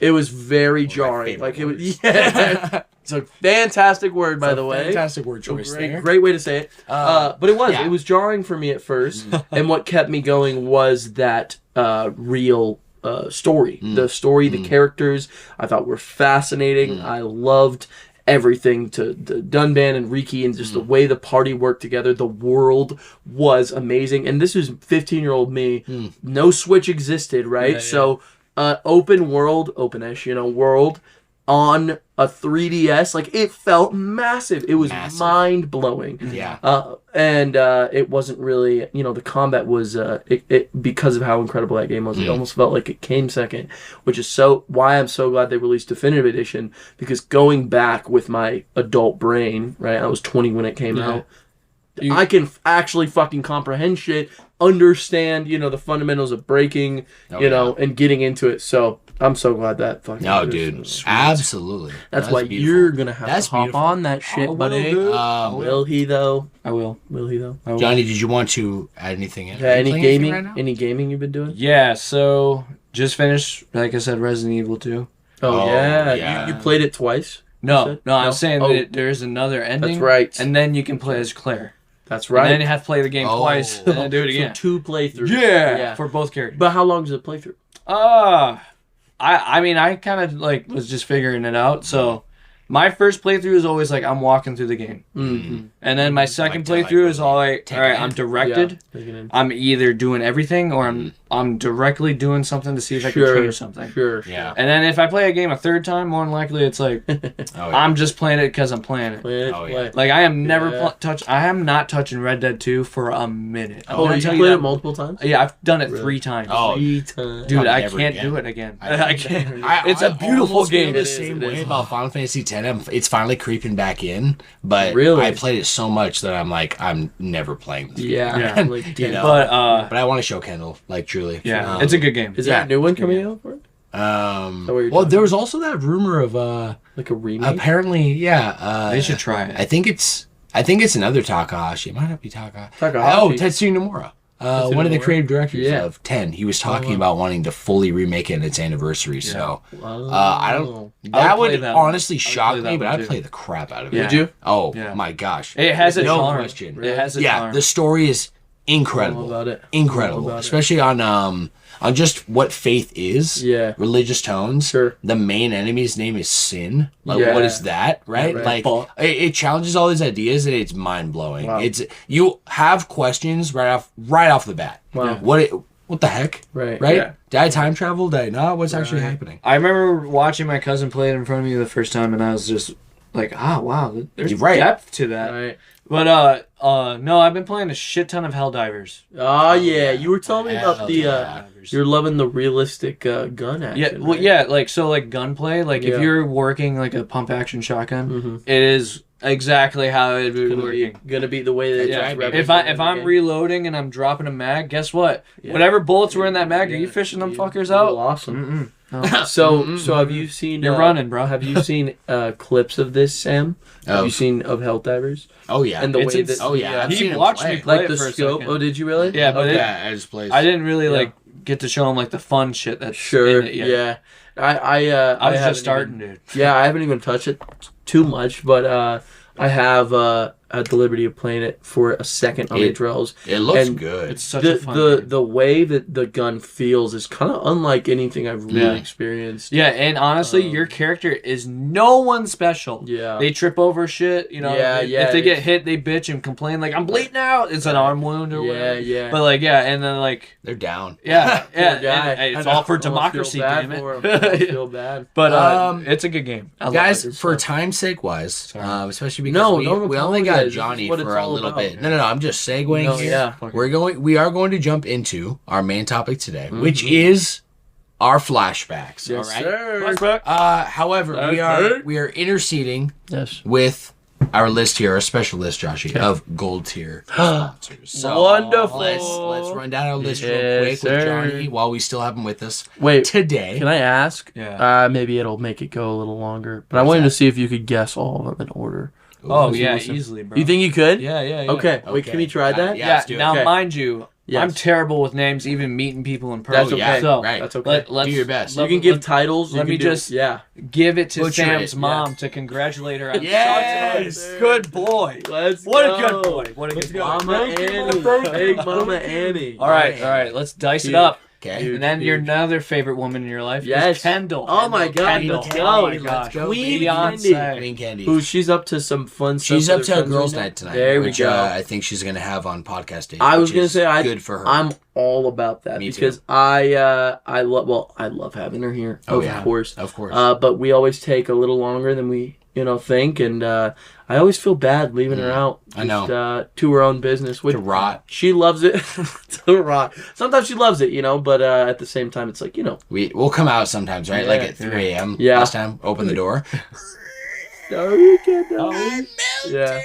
It was very jarring. It was, yeah. It's a fantastic word, by the way. Fantastic word choice. Great way to say it. But it was jarring for me at first. And what kept me going was that real story. The story, the characters, I thought were fascinating. I loved everything to Dunban and Riki and just the way the party worked together. The world was amazing. And this was 15-year-old me. No Switch existed, right? So open world, open-ish, world on a 3DS, it felt massive. It was mind-blowing. Yeah. And it wasn't really, the combat was, because of how incredible that game was, it almost felt like it came second, which is why I'm so glad they released Definitive Edition, because going back with my adult brain, right, I was 20 when it came out, I can actually fucking comprehend shit, understand, the fundamentals of breaking, and getting into it. So I'm so glad that fucking. No, dude, absolutely. That's why beautiful. You're gonna have to hop on that shit, buddy. Will he though? I will. Will he though? Johnny, did you want to add anything? Yeah, any gaming? Any gaming you've been doing? Yeah. So just finished, like I said, Resident Evil 2. Oh yeah. You played it twice. No, I'm saying that there's another ending. That's right. And then you can play as Claire. That's right. And then you have to play the game twice and then do it again. So 2 playthroughs. Yeah, for both characters. But how long does it play through? I mean, I kind of was just figuring it out. So my first playthrough is always I'm walking through the game. And then my second playthrough is all right, I'm directed. Yeah. I'm either doing everything or I'm directly doing something to see if I can change something. Sure. Yeah. And then if I play a game a third time, more than likely it's I'm just playing it because I'm playing it. I am I am not touching Red Dead 2 for a minute. You played it multiple times? Yeah, I've done it 3 times. Oh, 3 times. Dude, I can't do it again. I can't. It's a beautiful game. The same way about Final Fantasy X. It's finally creeping back in, but really? I played it so much that I'm never playing this game. Yeah. But I want to show Kendall, truly. Yeah, it's a good game. Is there a new one coming out for it? Well, there was also that rumor of a remake. Apparently, they should try it. I think it's another Takahashi. It might not be Takahashi. Oh, Tetsuya Nomura. One of the creative directors of 10. He was talking about wanting to fully remake it in its anniversary. So I don't. That would honestly shock me, but I'd play the crap out of it. Would you? Oh my gosh! It has a no question. It has a charm. The story is incredible. About it. Incredible, especially on just what faith is. Yeah. Religious tones. Sure. The main enemy's name is sin. What is that? Right. It challenges all these ideas and it's mind blowing. Wow. You have questions right off the bat. Wow. What the heck? Right. Yeah. Did I time travel? Did I not? What's actually happening? I remember watching my cousin play it in front of me the first time, and I was just wow, there's depth to that. Right. But no, I've been playing a shit ton of Helldivers. Oh yeah, you were telling me about you're loving the realistic gun action. Yeah, right? Gunplay. If you're working a pump action shotgun, it is exactly how it would be working. Gonna be the way that if I'm reloading and I'm dropping a mag, guess what? Whatever bullets were in that mag, are you fishing them fuckers out? Awesome. No. So have you seen? You're running, bro. Have you seen clips of this, Sam? Have you seen of Helldivers? Oh yeah. And the way that he watched me play it the for scope. a second. Oh, did you really? Yeah, but I just played. I didn't really get to show him the fun shit that's in it yet. Yeah. I was just starting, dude. Yeah, I haven't even touched it too much, but I have at the liberty of playing it for a second on Trails. It looks good. It's such a fun game. The way that the gun feels is kind of unlike anything I've really experienced. Yeah, and honestly, your character is no one special. Yeah. They trip over shit, If they get hit, they bitch and complain I'm bleeding out. It's an arm wound or whatever. Yeah. But and then they're down. Yeah. And it's all for democracy, damn it. I feel bad. But it's a good game. Guys, for time's sake especially because we only got guys. This is Johnny what it's for a all little about. bit. No, I'm just segueing No, here. yeah. We are going to jump into our main topic today, which is our flashbacks. Yes, all right. sir. Flashback. However, we are interceding Yes. with our list here, our special list, Joshy, of gold tier sponsors. So Wonderful. Let's run down our list real Yes, quick with sir. Johnny while we still have him with us. Wait, Today. can I ask? Yeah. Maybe it'll make it go a little longer. But I wanted to see if you could guess all of them in order. Oh Listen, yeah, listen. easily, bro. You think you could? Yeah. Okay. Wait, can we try that? Yeah, let's do it. Now, Okay. mind you, Yes. I'm terrible with names, even meeting people in person. That's okay. Yeah, So right. That's okay. let's Do your best. You can give titles. let me just Yeah. give it to Butcher Sam's it, mom to congratulate her on Yes. such a good boy. Let's What go. a good boy. What a good boy. Mama Annie. Big Mama Annie. All right. Let's dice it up. Okay. Dude. And then your huge. another favorite woman in your life Yes. is Kendall. Oh my God. Kendall. Let's go. Oh my Let's gosh. go. Queen Beyonce. Candy. Queen Candy. Who she's up to some fun stuff. She's with up her to a friends girls' right now. night tonight. There we which, go. I think she's gonna have on podcast day. I was which gonna is say good for her. I'm all about that Me because too. I love having her here. Oh, of yeah. course. Of course. But we always take a little longer than we think, and I always feel bad leaving her out. I know. To her own business, which to rot. she loves it. To rot. Sometimes she loves it, but at the same time, it's like We'll come out sometimes, right? Like at 3 a.m. Yeah. Last time, open the door. No, you can't. Yeah.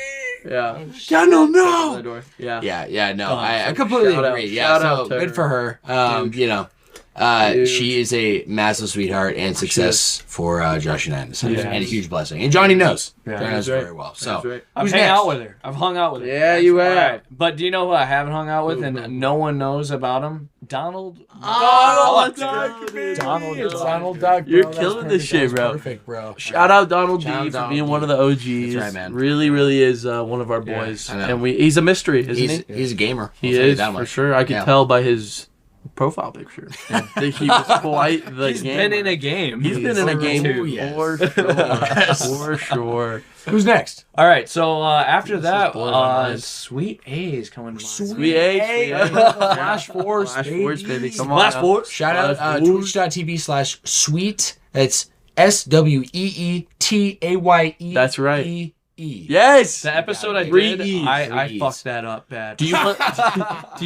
Yeah. Kendall, no. Door. Yeah. Yeah, no, Oh, I so completely shout out- agree. Yeah, shout so out to good her. for her. Huge. She is a massive sweetheart and success for Josh and I in this house, Yeah. and a huge blessing. And Johnny knows. Yeah. Johnny knows That's right. very well. So That's right. I've who's hung next? out with her. I've hung out with her. Yeah, you have. Alright, but do you know who I haven't hung out with and no one knows about him? Donald. Donald Duck. Duck, baby. Donald Duck. You're bro. That's killing this perfect. shit, That's bro. Perfect, bro. Shout out Donald Shout out D for Donald being D. one of the OGs. That's right, man. Really is one of our boys, I know. and he's a mystery, isn't he? He's a gamer. He I'll tell you is that for much. sure. I could Yeah. tell by his profile picture. I think he was quite the He's gamer. been in a game. He's been in a game Oh, yes. for sure. For sure. Who's next? All right, so after This that, is blowing my mind. Sweet A is coming to mind. Sweet A. Flash Force, Flash baby. Force, baby. Come on. Flash now. Force. Shout out Flash Force. twitch.tv/sweet. That's SWEETAYE. That's right. E. Yes. The episode I Three did, E's. I Three E's. fucked that up bad. Do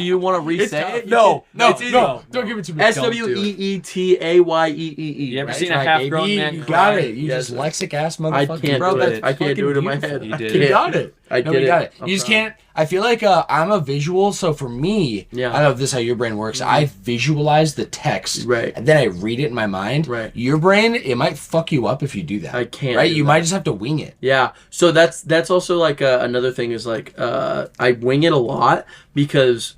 you want to re-say it? No, It's easy. don't give it to me. SWEETAYEE. You ever right? seen a Right, half-grown baby. man You cry? got it. You Yes, just lexic ass I motherfucker. can't bro, do that's it. I can't fucking do it in my beautiful. head. You I did. can't. You got it. I No, did we it. got it. I'm You just proud. can't. I feel like I'm a visual, so for me, Yeah. I don't know if this is how your brain works. I visualize the text, Right. and then I read it in my mind. Right. Your brain, it might fuck you up if you do that. I can't Right. do You that. might just have to wing it. Yeah, so that's also like another thing is like I wing it a lot because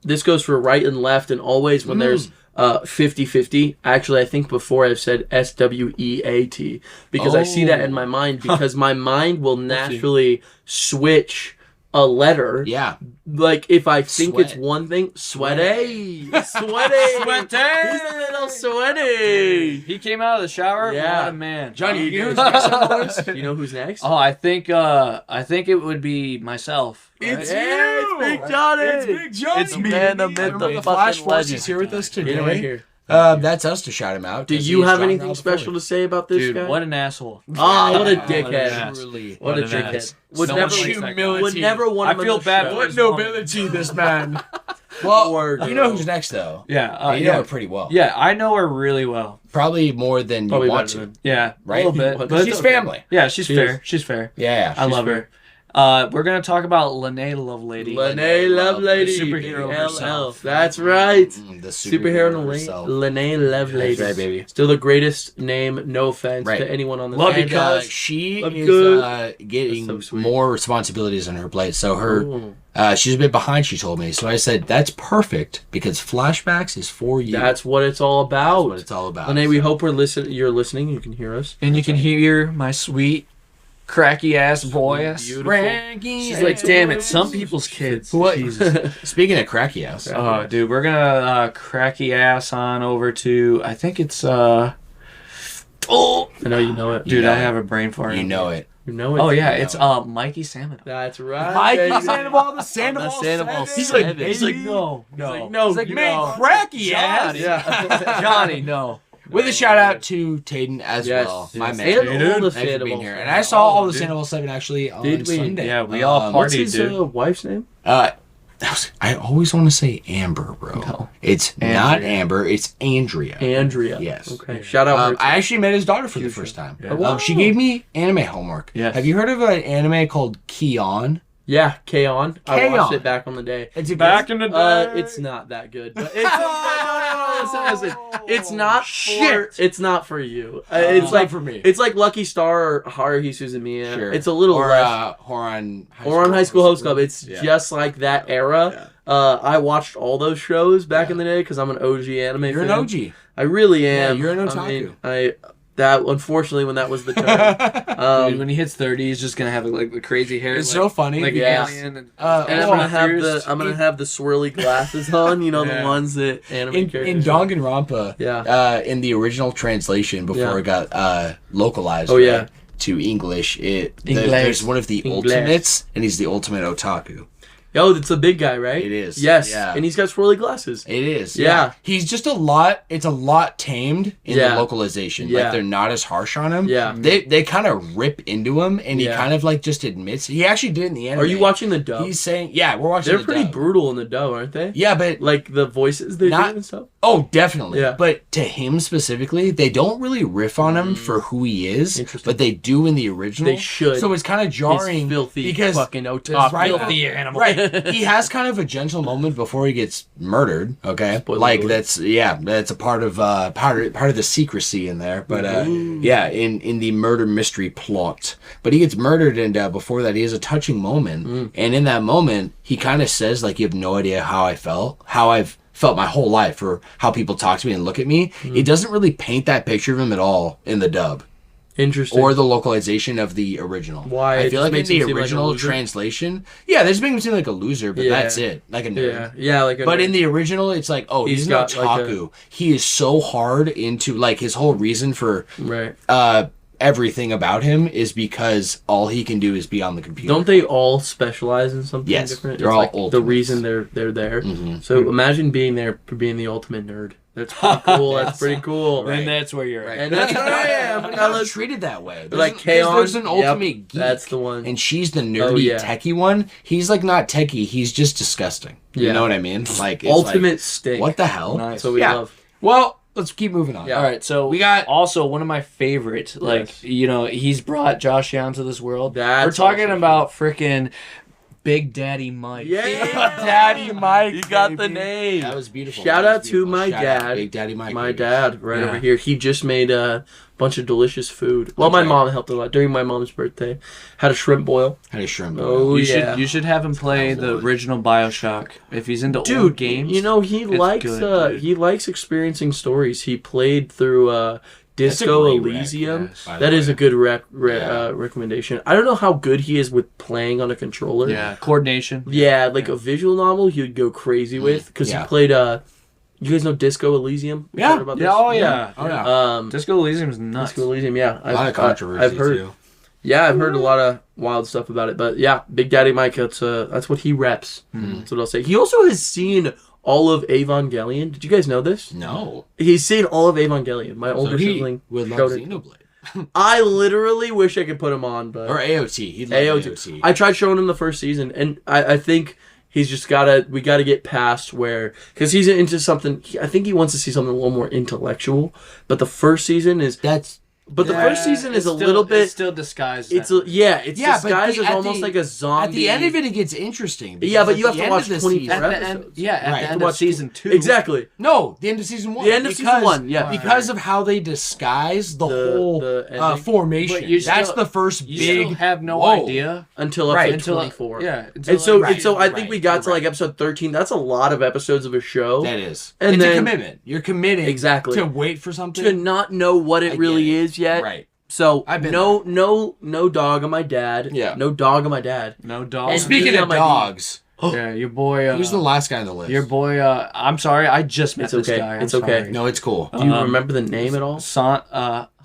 this goes for right and left, and always when there's 50-50. Actually, I think before I've said SWEAT because I see that in my mind because my mind will naturally switch a letter. Yeah. Like if I think Sweat. it's one thing, sweaty. He's a little sweaty. He came out of the shower. Yeah. What a man. Johnny, you know who's next on the list? You know who's next? Oh, I think it would be myself. right? It's Yeah, you. it's Big Johnny. It's Big Johnny. It's the man, the myth, Remember the the Flash fucking Force legend. is here with us Get today. him right here. That's us to shout him out. Do 'cause you he is have John anything Ralph special to say about this Dude, guy? what an asshole. Oh, what a What an dickhead. ass. Truly. What a an dickhead. ass. Would So never, much humility. would never want I him on feel the bad show. for What his nobility, this man. Well, Poor you know girl. who's next, though. Yeah. You know Yeah. her pretty well. Yeah, I know her really well. Probably more than you Probably want better to. than- Yeah, Right? a little bit. But But She's okay. family. yeah, she's She fair. is. She's fair. Yeah. I love her. We're gonna talk about Lene Lovelady. Lene Lovelady. The superhero herself. That's right. The Superhero herself. Lene Lovelady. That's right, baby. Still the greatest name, no offense Right. to anyone on the Love you, And cuz. she I'm is good. getting That's so sweet. more responsibilities on her plate. So her, Ooh. she's a bit behind. She told me. So I said that's perfect because flashbacks is for you. That's what it's all about. That's what it's all about. Lene, we hope you're listening. You can hear us. And you can hear my sweet, cracky ass voice. Beautiful. She's like, damn it, some people's kids. What? Jesus. Speaking of cracky ass, Oh, dude, we're gonna cracky ass on over to. I think it's. Oh, I know you know it. dude, know I it. have a brain fart. you know it. You know it. Oh yeah, You it's know Mikey Salmon. That's right. Mikey baby. Sandoval, the Sandoval Sandoval Seven. Seven. no, He's like, no. He's like, you man, know. cracky ass. Johnny, Yeah. Johnny, no. With a shout out to Tayden as well, my man. And all the Thanks for being Sandoval. here. And I saw all the Sandoval 7 actually on Did we? Sunday. Yeah, we all What's partied, his dude. wife's name? I always want to say Amber, bro. No. It's not Amber. It's Andrea. Andrea. Yes. Okay. Shout out. I actually met his daughter for the first time. Yeah. Wow. She gave me anime homework. Yes. Have you heard of an anime called Keon? Yeah, K-On! I watched K-On! it back on the day. It's Back in the day. It's not that good. But it's no, listen. It's not for. It's not for you. It's like for me. It's like Lucky Star or Haruhi Suzumiya. Sure. It's a little or less. Horon High School Host Club. It's Yeah. just like that era. I watched all those shows back in the day because I'm an OG anime You're fan. an OG. I really am. Yeah, you're an I mean, otaku. that unfortunately when that was the term. Dude, when he hits 30, he's just gonna have like the crazy hair. It's like, so funny. Like Yeah. alien. And And I'm gonna have the swirly glasses on, you know, Yeah. the ones that anime in characters. Danganronpa, Yeah. in the original translation before it got localized to English, there's one of the English. ultimates, and he's the ultimate otaku. Yo, it's a big guy, right? It is. Yes. Yeah. And he's got swirly glasses. It is. Yeah. He's just it's a lot tamed in the localization. Yeah. Like they're not as harsh on him. Yeah. They kind of rip into him, and he Yeah. kind of like just admits. He actually did in the anime. Are you watching the dub? He's saying, yeah, we're watching They're the pretty dub. brutal in the dub, aren't they? Yeah, but Like the voices they do Not- and stuff. oh, definitely. Yeah. But to him specifically, they don't really riff on him for who he is, Interesting. but they do in the original. They should. So it's kind of jarring He's filthy because fucking That's otaku. right. filthy animal. Right. He has kind of a gentle moment before he gets murdered. Okay. Spoiler like alert. that's a part of part of the secrecy in there. But in the murder mystery plot. But he gets murdered, and before that, he has a touching moment. And in that moment, he kind of says, like, you have no idea how I felt, how I've felt my whole life, or how people talk to me and look at me. It doesn't really paint that picture of him at all in the dub. Interesting. Or the localization of the original. Why? I It feel just like in makes him the seem like a original loser? translation, they just make him seem like a loser, but Yeah. that's it, like a nerd. Yeah, like a But nerd. in the original, it's like, oh, he's an got, like, otaku. He is so hard into, like, his whole reason for Right. everything about him is because all he can do is be on the computer. Don't they all specialize in something Yes, different? they're It's all like the ultimates. reason they're there. Mhm. So imagine being there for being the ultimate nerd. That's pretty cool. That's pretty cool. Then that's where you're at. And that's what I am. But Now he's let's- treated that way. Like Because K-On! there's an Yep, ultimate geek. that's the one. And she's the nerdy, Oh, yeah. techie one. He's like not techie. He's just disgusting. You Yeah. know what I mean? Like it's Ultimate like, stink. what the hell? Nice. That's what we Yeah. love. Well, let's keep moving on. Yeah. All right, so We got- also one of my favorite, like, Yes. you know, he's brought Josh Young to this world. That's We're talking awesome. about freaking Big Daddy Mike. Yeah. Big Daddy Mike. You got the baby. name. That was beautiful. Shout That out was to beautiful. my Shout out dad. Big Daddy Mike. My baby. dad, right Yeah. over here. He just made a bunch of delicious food. Well, my right. mom helped a lot during my mom's birthday. Had a shrimp boil. Had a shrimp. Oh, You yeah. should have him play the Lord. original BioShock if he's into old Dude, games. you know he likes good, dude. he likes experiencing stories. He played through That's a Disco great rec, Elysium. yes, by the That is way. a good Yeah. recommendation. I don't know how good he is with playing on a controller. yeah, coordination. Yeah, like a visual novel he would go crazy with because Yeah. he played you guys know Disco Elysium? We Yeah. heard about Yeah, this? oh yeah. Oh yeah. Disco Elysium's nuts. Disco Elysium, yeah. A lot of controversy I've heard. too. Yeah, I've heard a lot of wild stuff about it, but yeah, Big Daddy Mike. That's what he reps. That's what I'll say. He also has seen all of Evangelion. Did you guys know this? No. He's seen all of Evangelion. My So older he sibling would love showed it. Xenoblade. I literally wish I could put him on, but Or AOT. He'd love AOT. AOT. I tried showing him the first season, and I think he's just we gotta get past where, because he's into something. I think he wants to see something a little more intellectual. But the first season is. But the first season is a little bit. It's still disguised. It's that. it's Yeah, but disguised as at almost the- like a zombie. At the end of it gets interesting. Yeah, but because you at have the to end watch of the 24 season- at the end, episodes. yeah, at Right. the end Watch of season 2. Exactly. No, the end of season 1. The end of season 1, yeah. Because of how they disguise the whole ending. formation. But you That's still- the first You big. still have no Whoa. idea Until Right, episode 24. Yeah. And so, Right, and so I think right, we got to right. like episode 13. That's a lot of episodes of a show. That is. And it's then- a commitment. You're committing Exactly. to wait for something. To not know what it I really get it. is yet. Right. So I've been no dog on my dad. Yeah. No dog on my dad. No dog. And Speaking Yeah, of my dogs, yeah, your boy. who's the last guy on the list? Your boy. I'm sorry. I just met It's this okay. guy. I'm It's okay. sorry. No, it's cool. Do you remember the name at all? Sonic.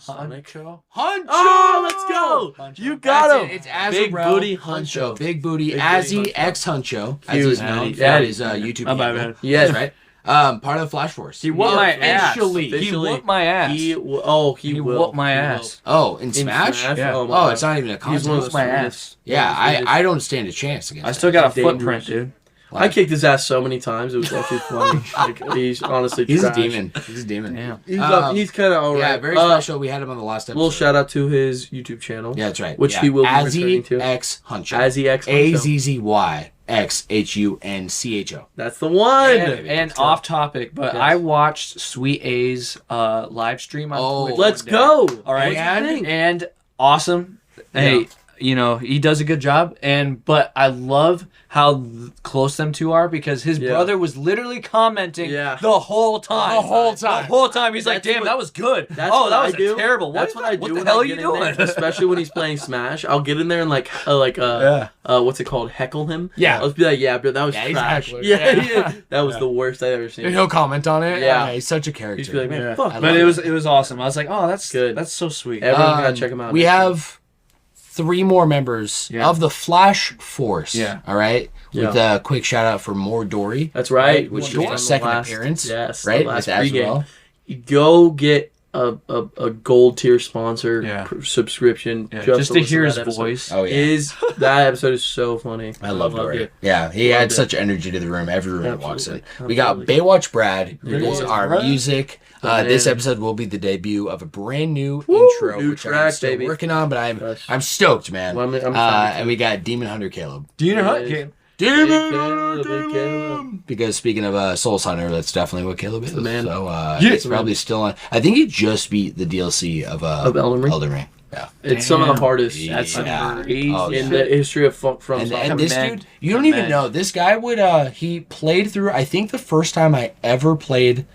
Huncho. Huncho! Oh, let's go! Huncho. You got That's him. it. It's Azrael Big booty Huncho. Huncho. Big booty. Big Azzy booty Huncho. X Huncho, as Cute. he's known Yeah. for his YouTube Oh, my handle. bad. Yes. That's right. Part of the Flash Force. He whooped my ass. Officially. He whooped my ass. He will. whooped my ass. Oh, in Smash? Yeah. Oh, it's not even a contest. He's one of my the ass. Yeah, I don't stand a chance against I still got a Dangerous. footprint, dude. I kicked his ass so many times. It was actually funny. Like, he's honestly He's trash. a demon. He's a demon. Damn. He's kind of alright. Yeah, very special. We had him on the last episode. Little shout out to his YouTube channel. Yeah, that's right. Which he will be returning to. X Huncho. Azzy X Huncho. AZZYXHUNCHO. That's the one. And off topic, but I watched Sweet A's live stream on Twitch. Let's go. All right, What'd you think? and awesome. Hey, you know, he does a good job, but I love how close them two are because his brother was literally commenting the whole time. The whole time. He's like, damn, that was good. That was terrible. That's what I do. What the hell are you doing? Especially when he's playing Smash. I'll get in there and what's it called? Heckle him. Yeah. I'll just be like, yeah, bro, that was trash. Yeah. That was the worst I've ever seen. He'll comment on it. Yeah. He's such a character. He's like, man, fuck. But it was awesome. I was like, oh, that's good. That's so sweet. Everyone gotta check him out. We have 3 more members of the Flash Force. Yeah. All right. With a quick shout out for More Dory. That's right. Which is our second appearance. Yes. Right. Last With as pregame. well. Go get a gold tier sponsor subscription just to listen hear his that episode. voice. Oh yeah. That episode is so funny. I love Dory. it. Yeah, he had such energy to the room. Every room he walks in. We got Baywatch Brad, who does our music. This episode will be the debut of a brand new intro, new which track, I'm still baby. working on, but I'm stoked, man. Well, I'm excited and we got Demon Hunter Caleb. Demon Hunter. Caleb. Because speaking of Soul Hunter, that's definitely what Caleb is. man. So he's probably still on. I think he just beat the DLC of Elden Ring. Yeah. It's some of the hardest That's in Oh, the history of From Software. And this dude, you don't even know. This guy would, he played through, I think the first time I ever played,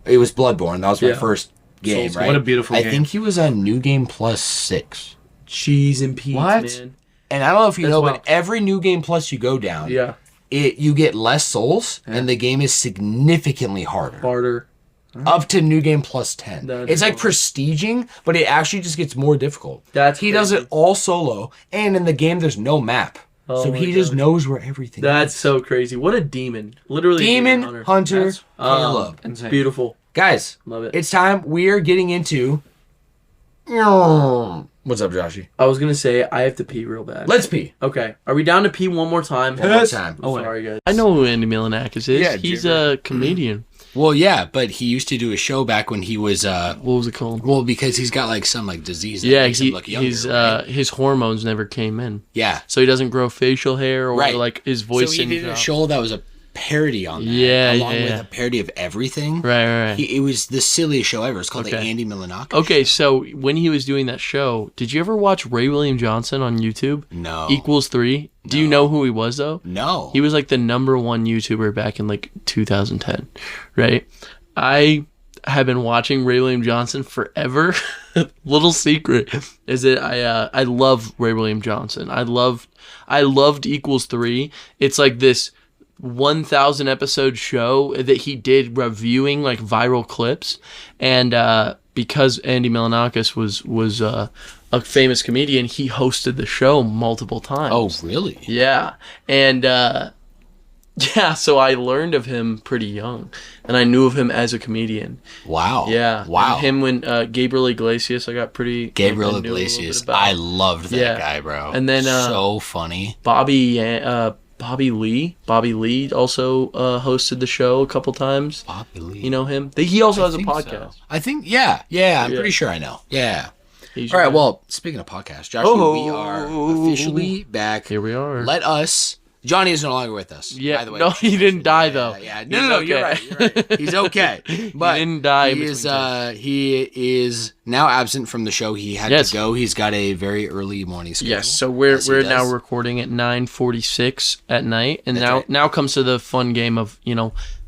it was Bloodborne. That was my first game, Souls, right? what a beautiful game. I think he was on New Game Plus 6. Cheese and peas, What? man. And I don't know if you know, wild. but every New Game Plus you go down, you get less souls, and the game is significantly harder. Up to New Game Plus 10. It's like prestiging, but it actually just gets more difficult. He does it all solo, and in the game there's no map. So he just knows where everything That's is. so crazy. What a demon. Literally Demon Hunter Caleb. Insane. Beautiful. Guys, Love it. it's time. We are getting into... What's up, Joshy? I was going to say, I have to pee real bad. Let's pee. Okay. Are we down to pee one more time? One more time. Oh, sorry, guys. I know who Andy Milonakis is. Yeah, He's Jibber. a comedian. Well, yeah, but he used to do a show back when he was... What was it called? Well, because he's got like some like disease that Yeah, makes him look younger, right? his hormones never came in, Yeah. so he doesn't grow facial hair or Right. like his voice. So he did a show that was a parody on that. Yeah, along yeah, with yeah. a parody of everything. Right. It was the silliest show ever. It's called the Okay. Andy Milonakis. Okay, so when he was doing that show, did you ever watch Ray William Johnson on YouTube? No. Equals 3. Do you know who he was though? No. He was like the #1 YouTuber back in like 2010, right? I have been watching Ray William Johnson forever. Little secret is that I love Ray William Johnson. I loved Equals 3. It's like this 1,000 episode show that he did reviewing like viral clips, and because Andy Milonakis was a famous comedian, he hosted the show multiple times. Oh, really? Yeah. And yeah, so I learned of him pretty young, and I knew of him as a comedian. Wow. Yeah. Wow. And him when Gabriel Iglesias, I got pretty... Gabriel I knew a little bit Iglesias. about. I loved that guy, bro. And then so funny. Bobby Lee also hosted the show a couple times. Bobby Lee. You know him? He also has a think podcast. so. I think, yeah, I'm pretty sure I know. Yeah. He's All right, your- well, speaking of podcasts, Josh, we are officially back. Here we are. Let us... Johnny is no longer with us. Yeah, by the way. no, he didn't die though. Yeah. He's No, okay. you're right. He's okay. But he didn't die. he is now absent from the show. He had to go. He's got a very early morning schedule. Yes, so we're As he now does. recording at 9:46 at night, and That's right. now comes to the fun game of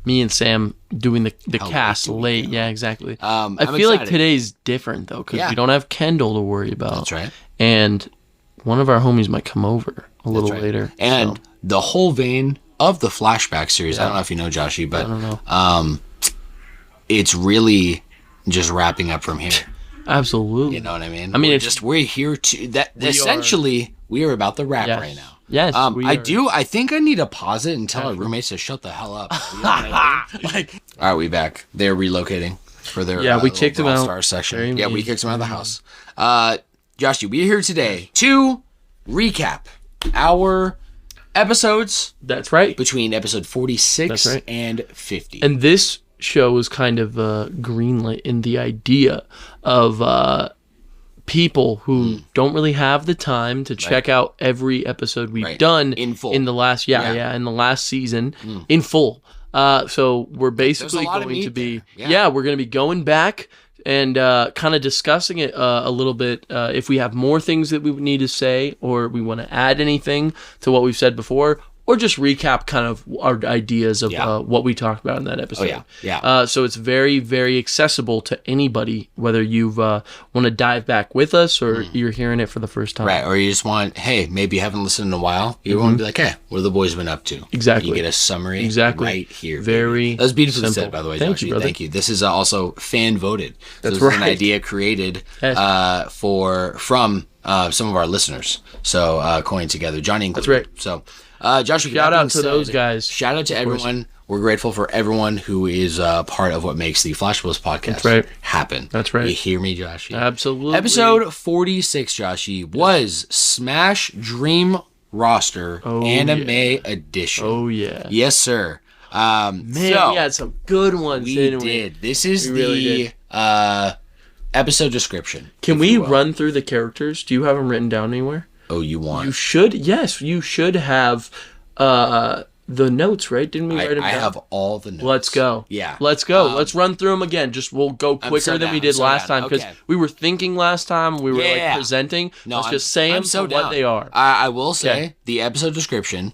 me and Sam doing the How cast late do we late. go? Yeah, exactly. I'm I feel like excited. today's different though because Yeah. we don't have Kendall to worry about. That's right. And one of our homies might come over a little Right. later. And so. the whole vein of the flashback series, I don't know if you know, Joshy, but I don't know. it's really just wrapping up from here. Absolutely. You know what I mean? I mean, we're here to that. Essentially, we are about to wrap right now. Yes, I think I need to pause it and tell our roommates to shut the hell up. You know what I mean? Like, all right, we back. They're relocating for their we kicked them out. Star section. Yeah, we kicked them out of the house. Joshie, we're here today to recap our episodes. That's right. Between episode 46 and 50. And this show was kind of greenlit in the idea of people who don't really have the time to check out every episode we've done in full in the last in the last season in full. So we're basically going to be we're going to be going back and kind of discussing it a little bit. If we have more things that we need to say, or we want to add anything to what we've said before, or just recap kind of our ideas of what we talked about in that episode. So it's very, very accessible to anybody, whether you want to dive back with us or you're hearing it for the first time. Right, or you just want, hey, maybe you haven't listened in a while. You want to be like, hey, what have the boys been up to? Exactly. You get a summary right here. Very That was beautifully simple. said, by the way, Thank Joshie. you, brother. Thank you. This is also fan voted. That's this is right. an idea created from some of our listeners. So coined together, Johnny included. That's right. So Joshua, shout out to those guys. Shout out to everyone. We're grateful for everyone who is part of what makes the FLASHBACKS podcast happen. That's right. You hear me, Joshie? Absolutely. Episode 46, Joshie, was Smash Dream Roster Anime Edition. Oh, yeah. Yes, sir. Man, we had some good ones. We did. This is the episode description. Can we run through the characters? Do you have them written down anywhere? Oh, you want? You should. Yes, you should have the notes, right? Didn't we write them down? I have all the notes. Let's go. Yeah. Let's go. Let's run through them again. We'll go quicker than we did last time because we were thinking last time. We were like presenting. Let's just say them for what they are. I will say the episode description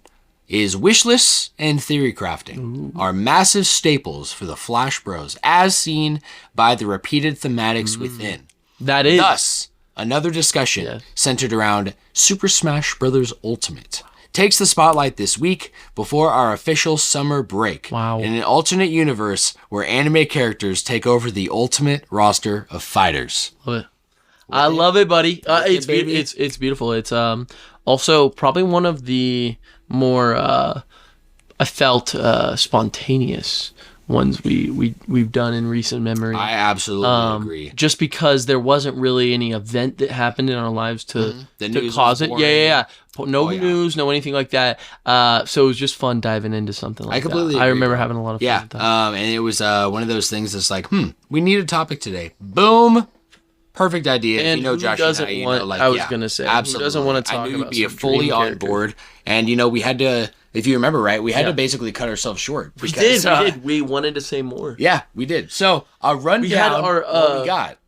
is wish lists and theory crafting are massive staples for the Flash Bros, as seen by the repeated thematics within. That is. Thus, another discussion centered around Super Smash Bros. Ultimate takes the spotlight this week before our official summer break. Wow. In an alternate universe where anime characters take over the ultimate roster of fighters. I love it, buddy. It's beautiful. It's also probably one of the more I felt spontaneous ones we've done in recent memory. I absolutely agree. Just because there wasn't really any event that happened in our lives to cause it. Yeah. No news, no anything like that. So it was just fun diving into something like that. I completely agree. I remember having a lot of fun with that. And it was one of those things that's like, we need a topic today. Boom. Perfect idea. And you know, Josh doesn't and I, want, like, I was going to say, absolutely. who doesn't want to talk I knew about you'd be fully on board. And, we had to, if you remember, right, we had to basically cut ourselves short. We did. We wanted to say more. Yeah, we did. So, I'll run down what we got.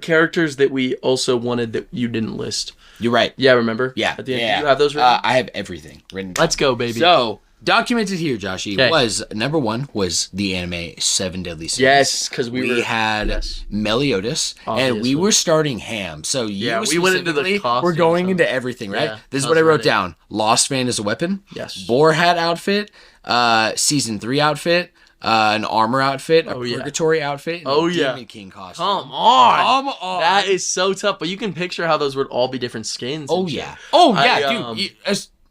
Characters that we also wanted that you didn't list. You're right. Yeah, remember? Yeah. At the end, do you have those written? I have everything written down. Let's go, baby. So, documented here, Joshie, was number one was the anime Seven Deadly Sins. Yes, because we had Meliodas, and we were starting ham. So we went into the costume. We're going into everything, right? This is what I wrote down. Lost Man as a weapon. Yes. Boar hat outfit. Season 3 outfit. An armor outfit. A purgatory outfit. And a Demon King costume. Come on. That is so tough. But you can picture how those would all be different skins. Oh, yeah. Oh, yeah, dude.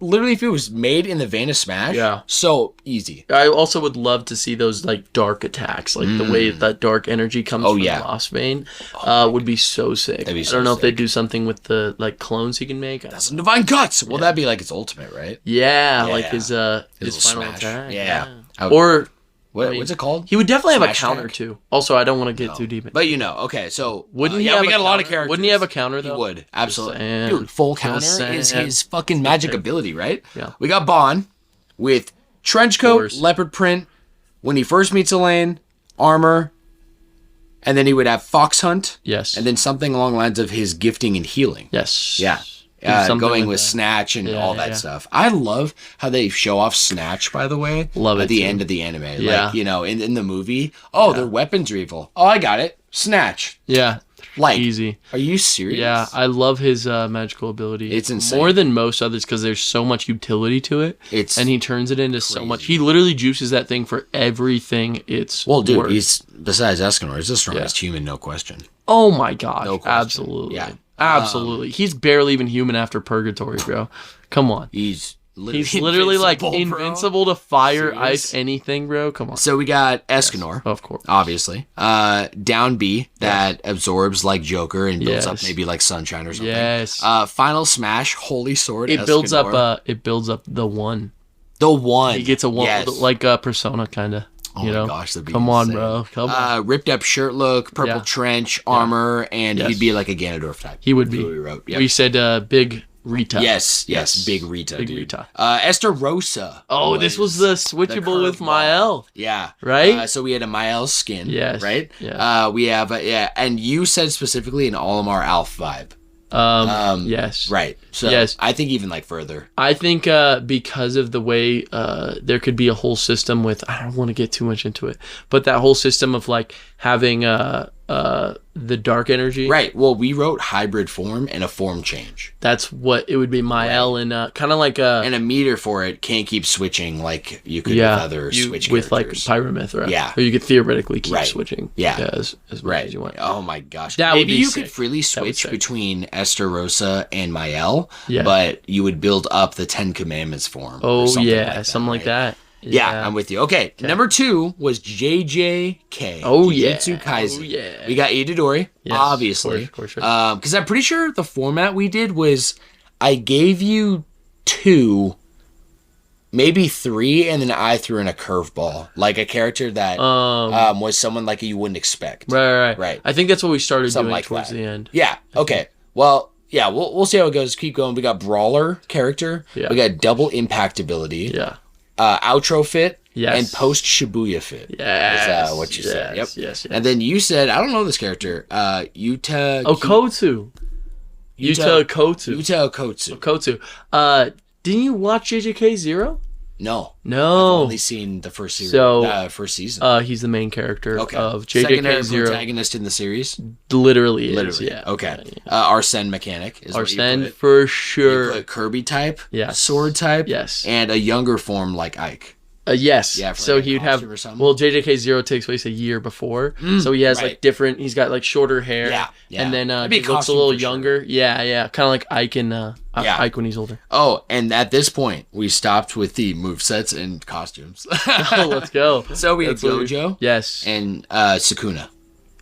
Literally, if it was made in the vein of Smash, so easy. I also would love to see those like dark attacks, like the way that dark energy comes from the Lost Vein, would be so sick. That'd be so I don't know sick. if they do something with the like clones he can make. That's some divine guts. Well, that'd be like his ultimate, right? Yeah, like his final smash. attack. Yeah. Or what's it called? he would definitely have a Smash counter attack? too. Also, I don't want to get too deep. But okay, so Wouldn't he we have got a lot of counter? characters. Wouldn't he have a counter though? He would, absolutely. saying. Dude, full counter Just is saying. his fucking magic ability, right? Yeah. We got Bon with trench coat, course. leopard print, when he first meets Elaine, armor, and then he would have Fox Hunt. Yes. And then something along the lines of his gifting and healing. Yes. Yeah. Something Going like with that. Snatch and all that stuff. I love how they show off Snatch, by the way. Love it, at the too. end of the anime. Yeah. Like, in the movie. Oh, their weapons are evil. Oh, I got it. Snatch. Yeah. Like, Easy. Are you serious? Yeah, I love his magical ability. It's insane. More than most others because there's so much utility to it. And he turns it into so much. He literally juices that thing for everything it's dude, worth. he's, besides Escanor, he's the strongest human, no question. Oh my gosh. No question. Absolutely. Yeah. Absolutely. He's barely even human after Purgatory, bro. Come on. He's literally like invincible to fire, Serious? ice, anything, bro. Come on. So we got Escanor, Yes, of course, obviously. Down B that absorbs like Joker and builds up maybe like Sunshine or something. Yes. Final Smash, Holy Sword. It Escanor. builds up the one. The one. He gets a one, yes. like a Persona kind of. Oh you my know? gosh, that'd be Come insane. on, bro. Come on. Ripped up shirt look, purple trench, armor, and Yes. he'd be like a Ganondorf type. He would be. We wrote. Yep. We said Big Rita. Yes, Big Rita, Big dude. Rita. Estarossa. Oh, this was the switchable with curveball. Mael. Yeah. Right? So we had a Mael skin. Yes. Right? Yeah. We have, and you said specifically an Olimar Alf vibe. Yes. Right. So Yes. I think even like further. I think because of the way there could be a whole system with, I don't want to get too much into it, but that whole system of like having the dark energy. Right. Well, we wrote hybrid form and a form change. That's what it would be. Mael and kind of like a. And a meter for it can't keep switching like you could with other switch with characters. like Pyromyth, right? Yeah. Or you could theoretically keep Right. switching. Yeah. As much as you want. Oh my gosh. That would Maybe be you sick. could freely That would switch sick. between Estarossa and Mael, Yeah. but you would build up the 10 Commandments form. Oh or something yeah, like that, something like right? that. Yeah, I'm with you. Okay, number 2 was JJK. Oh, yeah. Jujutsu Kaisen. Oh, yeah. We got Itadori, Yes, obviously. of course. Because I'm pretty sure the format we did was I gave you 2, maybe 3, and then I threw in a curveball, like a character that was someone like you wouldn't expect. Right. I think that's what we started Something doing like towards that. the end. Yeah. Okay. Well, yeah. We'll see how it goes. Keep going. We got brawler character. Yeah. We got double impact ability. Yeah. Outro fit. Yes. And post Shibuya fit. Yes. Is what you said. Yep. Yes. And then you said, I don't know this character. Yuta. Okotsu. Yuta Okotsu. Yuta Okotsu. Okotsu. Didn't you watch JJK Zero? No. I've No. only seen the first series. So, first season. He's the main character Okay. of Secondary JJK Zero. protagonist in the series. Literally is. Literally. Yeah. Okay. Yeah. Arsene mechanic is what you Arsene put. for You sure. put Kirby type. Yes. Sword type. Yes. And a younger form like Ike. Yes. Yeah, for So like a he'd have. costume or something. Well, JJK Zero takes place a year before, so he has right. like different. He's got like shorter hair. Yeah. And then That'd be he a looks a costume little for sure. younger. Yeah. Kind of like Ike and Ike when he's older. Oh, and at this point, we stopped with the movesets and costumes. Oh, let's go. So we had That's what we- Gojo Yes. and Sukuna.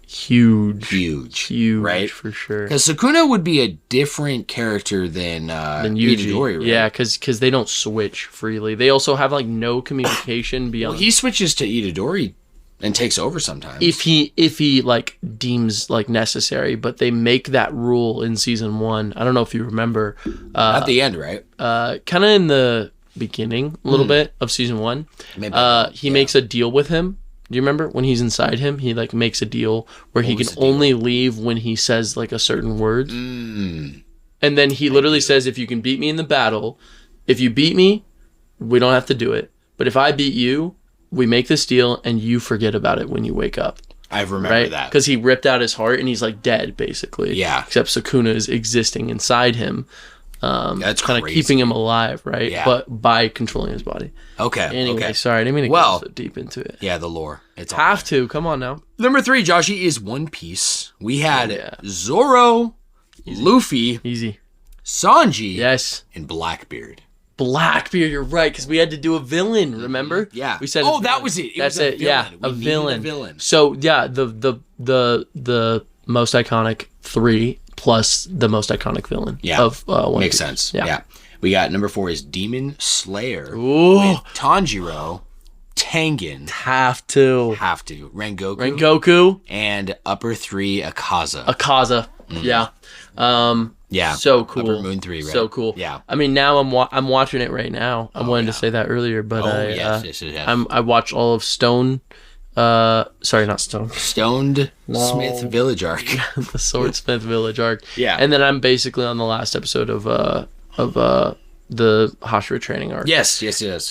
Huge. Huge. Right? For sure. Because Sukuna would be a different character than Yuji. Itadori, right? Yeah, because they don't switch freely. They also have like no communication beyond. Well, he switches to Itadori and takes over sometimes. if he like deems like necessary, but they make that rule in season 1. I don't know if you remember. At the end, right? Kind of in the beginning, a little bit of season 1. Maybe He makes a deal with him. Do you remember when he's inside him? He like makes a deal where he can only leave when he says like a certain word. And then he literally says, if you can beat me in the battle, if you beat me, we don't have to do it. But if I beat you, we make this deal and you forget about it when you wake up. I remember Right? that. Because he ripped out his heart and he's like dead, basically. Yeah. Except Sukuna is existing inside him. That's kind of crazy. keeping him alive, right? Yeah. But by controlling his body. Okay. Anyway, okay. sorry, I didn't mean to Well, go so deep into it. Yeah, the lore. It's all Have right. to. Come on now. Number 3, Joshi, is One Piece. We had yeah. Zoro, Luffy, Easy. Sanji, Yes. and Blackbeard. Blackbeard, you're right, because we had to do a villain, remember? Yeah. We said Oh, a that villain. was it. It That's was a it, yeah. villain. A We needed villain. a villain. So yeah, the most iconic 3 plus the most iconic villain Yeah. of One Makes Piece. sense. Yeah. Yeah. We got number 4 is Demon Slayer. Ooh. With Tanjiro, Tengen, Have to. have to, Rengoku, Rengoku, and upper 3 Akaza. Akaza. Yeah. Yeah. So cool. Upper Moon 3, right? So cool. Yeah. I mean, now I'm watching it right now. I wanted to say that earlier, but yes. I watched all of Stone. Sorry, not Stone. Stoned Smith Village arc. The Swordsmith Village arc. Yeah. And then I'm basically on the last episode of the Hashira training arc. Yes.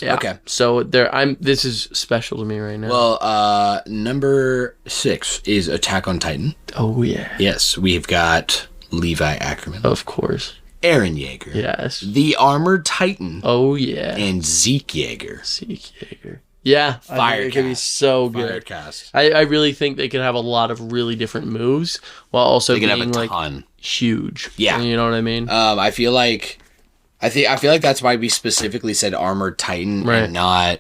Yeah. Okay. So this is special to me right now. Well, number 6 is Attack on Titan. Oh yeah. Yes, we've got Levi Ackerman, Of course. Aaron Yeager, Yes. the Armored Titan, Oh yeah. and Zeke Yeager. Zeke Yeager. Yeah. I think it could be Firecast. so good. Firecast. I really think they could have a lot of really different moves while also They can have being a like ton. huge. Yeah. You know what I mean? I feel like that's why we specifically said Armored Titan and not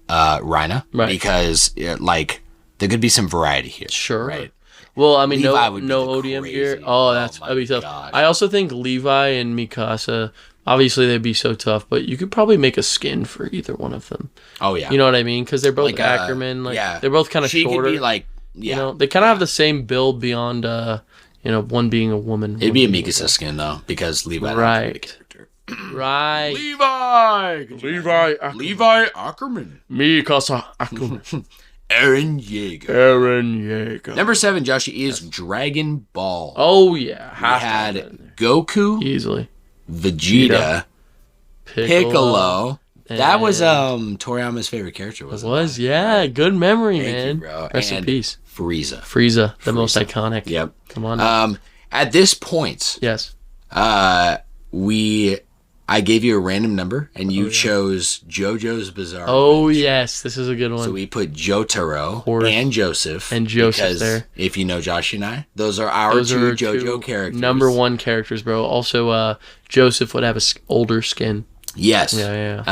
Rhina. Right. Because like there could be some variety here. Sure. Right. Well, I mean, Levi would be no the ODM crazy. gear. Oh That'd be tough. gosh. I also think Levi and Mikasa, obviously they'd be so tough, but you could probably make a skin for either one of them. Oh yeah. You know what I mean? Because they're both Like, Ackerman. Like, yeah. they're both kind of She shorter. could be like, yeah. You know, they kind of have the same build beyond, one being a woman. It'd be a one being Mikasa skin though, because Levi. Right. Right. Levi Ackerman. Mikasa Ackerman. Eren Yeager. Eren Yeager. Number 7, Joshie, is Dragon Ball. Oh yeah. We had Goku, easily Vegeta, Piccolo. That was Toriyama's favorite character, It wasn't was, yeah. Good memory, Thank man. you, bro. Rest in And peace. Frieza. Frieza, the most iconic. Yep. Come on. Now. At this point, Yes. I gave you a random number, and you chose JoJo's Bizarre Oh Adventure. yes, this is a good one. So we put Jotaro Course. and Joseph. And Joseph because there. if you know Josh and I, those are our Those two are JoJo two characters. number one characters, bro. Also, Joseph would have a older skin. Yes. Yeah.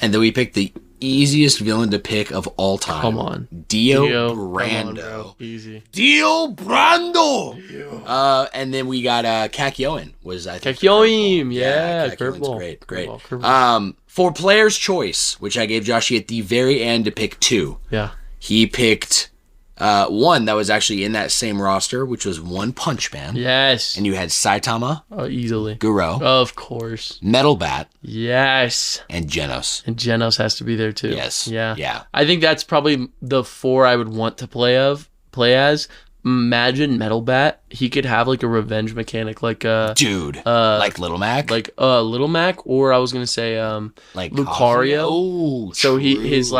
And then we picked the easiest villain to pick of all time. Come on. Dio Come on, Brando. bro. Easy. Dio Brando. And then we got Kakyoin was I think. Kakyoin, yeah, Kakyoin's curveball. great. Curveball. For player's choice, which I gave Joshie at the very end to pick 2. Yeah. He picked one that was actually in that same roster, which was One Punch Man. Yes. And you had Saitama, Easily. Guro, Of course. Metal Bat, Yes. and Genos. And Genos has to be there too. Yes. Yeah. Yeah. I think that's probably the 4 I would want to play as. Imagine Metal Bat. He could have like a revenge mechanic, like Dude, like Little Mac, Little Mac, or I was gonna say like Lucario. Oh, So true. his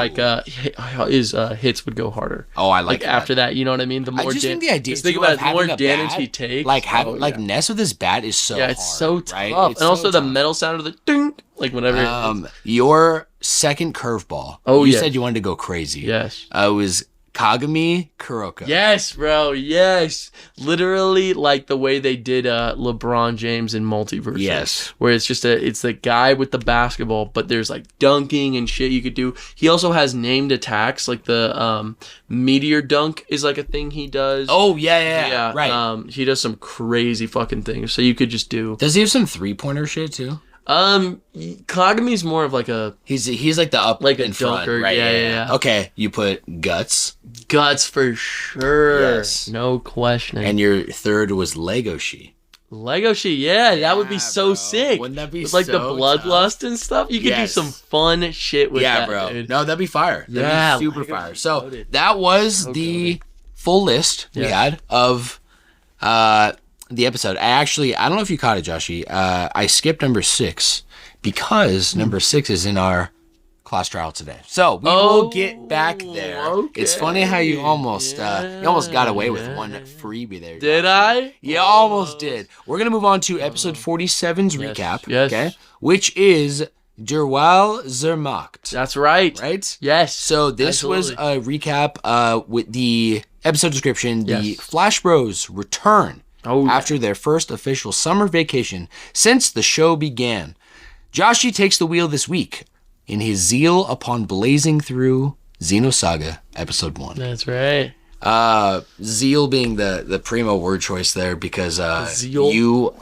hits would go harder. Oh, I like that. After that, you know what I mean? The more I just think the idea. think too, about of it, the more having a damage bat, he takes. like having yeah. Ness with his bat is so. Yeah, it's hard, so tough, right? It's and also so the tough. metal sound of the ding, like whenever. Your second curveball. Oh, you yes. said you wanted to go crazy. Yes. It was Kagami Kuroko. Yes, bro. Yes. Literally like the way they did LeBron James in Multiverse. Yes. Where it's just it's the guy with the basketball, but there's like dunking and shit you could do. He also has named attacks, like the meteor dunk is like a thing he does. Oh yeah, right. He does some crazy fucking things. So you could just do. Does he have some 3-pointer shit too? Kagami's more of like a He's like the up like a in front, dunker. right? Yeah. Okay, you put Guts, Guts for sure. Yes. No question. and your third was Legoshi. Legoshi, yeah, that would be so bro. sick. Wouldn't that be with like the so bloodlust and stuff? You could Yes. do some fun shit with Yeah, that, bro. dude. No, that'd be fire. That'd Yeah, be super Legoshi fire. So loaded. that was the full list we Yes. had of the episode. I don't know if you caught it, Joshie. I skipped number 6 because number 6 is in our class trial today. So we will get back there. Okay. It's funny how you almost got away with one freebie there. Did Joshie. I? You almost did. We're gonna move on to episode 47's recap. Yes. Okay, which is Derwal Zermacht. That's right. Right. Yes. So this was a recap with the episode description. The Yes. Flash Bros return Oh, yeah. after their first official summer vacation since the show began. Joshie takes the wheel this week in his zeal upon blazing through Xenosaga Episode 1. That's right. Zeal being the primo word choice there because Zeal.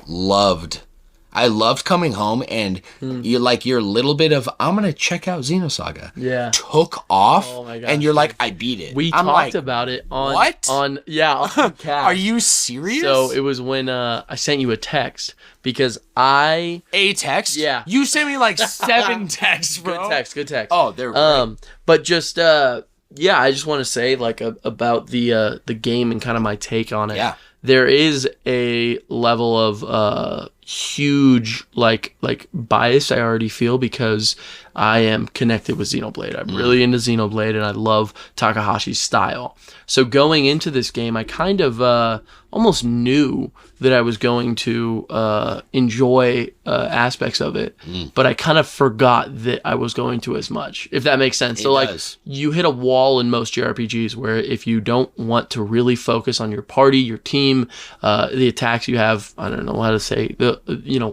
I loved coming home and you like your little bit of I'm gonna check out Xenosaga Yeah. took off Oh my gosh, and you're like I beat it. We I'm talked like, about it on what? on Cast. Are you serious? So it was when I sent you a text because a text? Yeah. You sent me like 7 texts, bro. good text. Oh, they're great. But just yeah, I just want to say like about the game and kind of my take on it. Yeah. There is a level of huge like bias I already feel because I am connected with Xenoblade. I'm really into Xenoblade and I love Takahashi's style. So going into this game, I kind of almost knew that I was going to enjoy aspects of it, but I kind of forgot that I was going to as much, if that makes sense. So like you hit a wall in most JRPGs where if you don't want to really focus on your party, your team, the attacks you have, I don't know how to say, the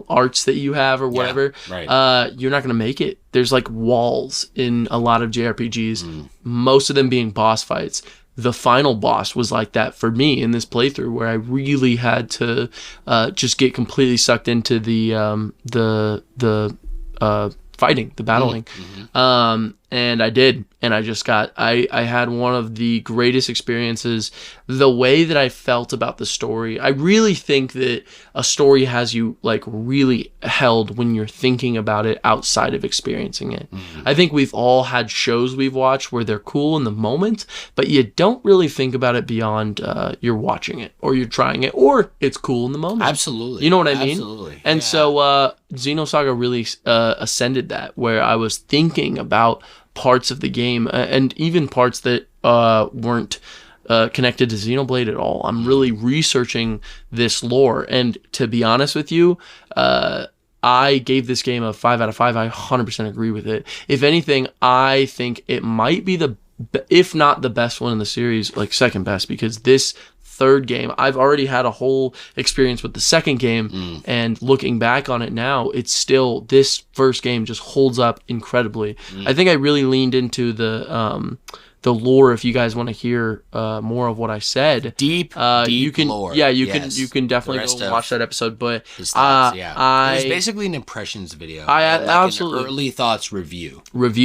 arts that you have or whatever, you're not going to make it. There's like walls in a lot of JRPGs, most of them being boss fights. The final boss was like that for me in this playthrough, where I really had to just get completely sucked into the fighting, the battling. And I did. And I just I had one of the greatest experiences. The way that I felt about the story, I really think that a story has you like really held when you're thinking about it outside of experiencing it. I think we've all had shows we've watched where they're cool in the moment, but you don't really think about it beyond you're watching it or you're trying it or it's cool in the moment. Absolutely. You know what I mean? Absolutely. And so Xenosaga really ascended that, where I was thinking about parts of the game and even parts that weren't connected to Xenoblade at all. I'm really researching this lore, and to be honest with you, I gave this game a 5 out of 5. I 100% agree with it. If anything, I think it might be if not the best one in the series, like second best, because this third game, I've already had a whole experience with the second game, and looking back on it now, it's still, this first game just holds up incredibly. I think I really leaned into the lore. If you guys want to hear more of what I said, deep you can lore. You can definitely go watch that episode. But his thoughts, it was basically an impressions video. Absolutely an early thoughts review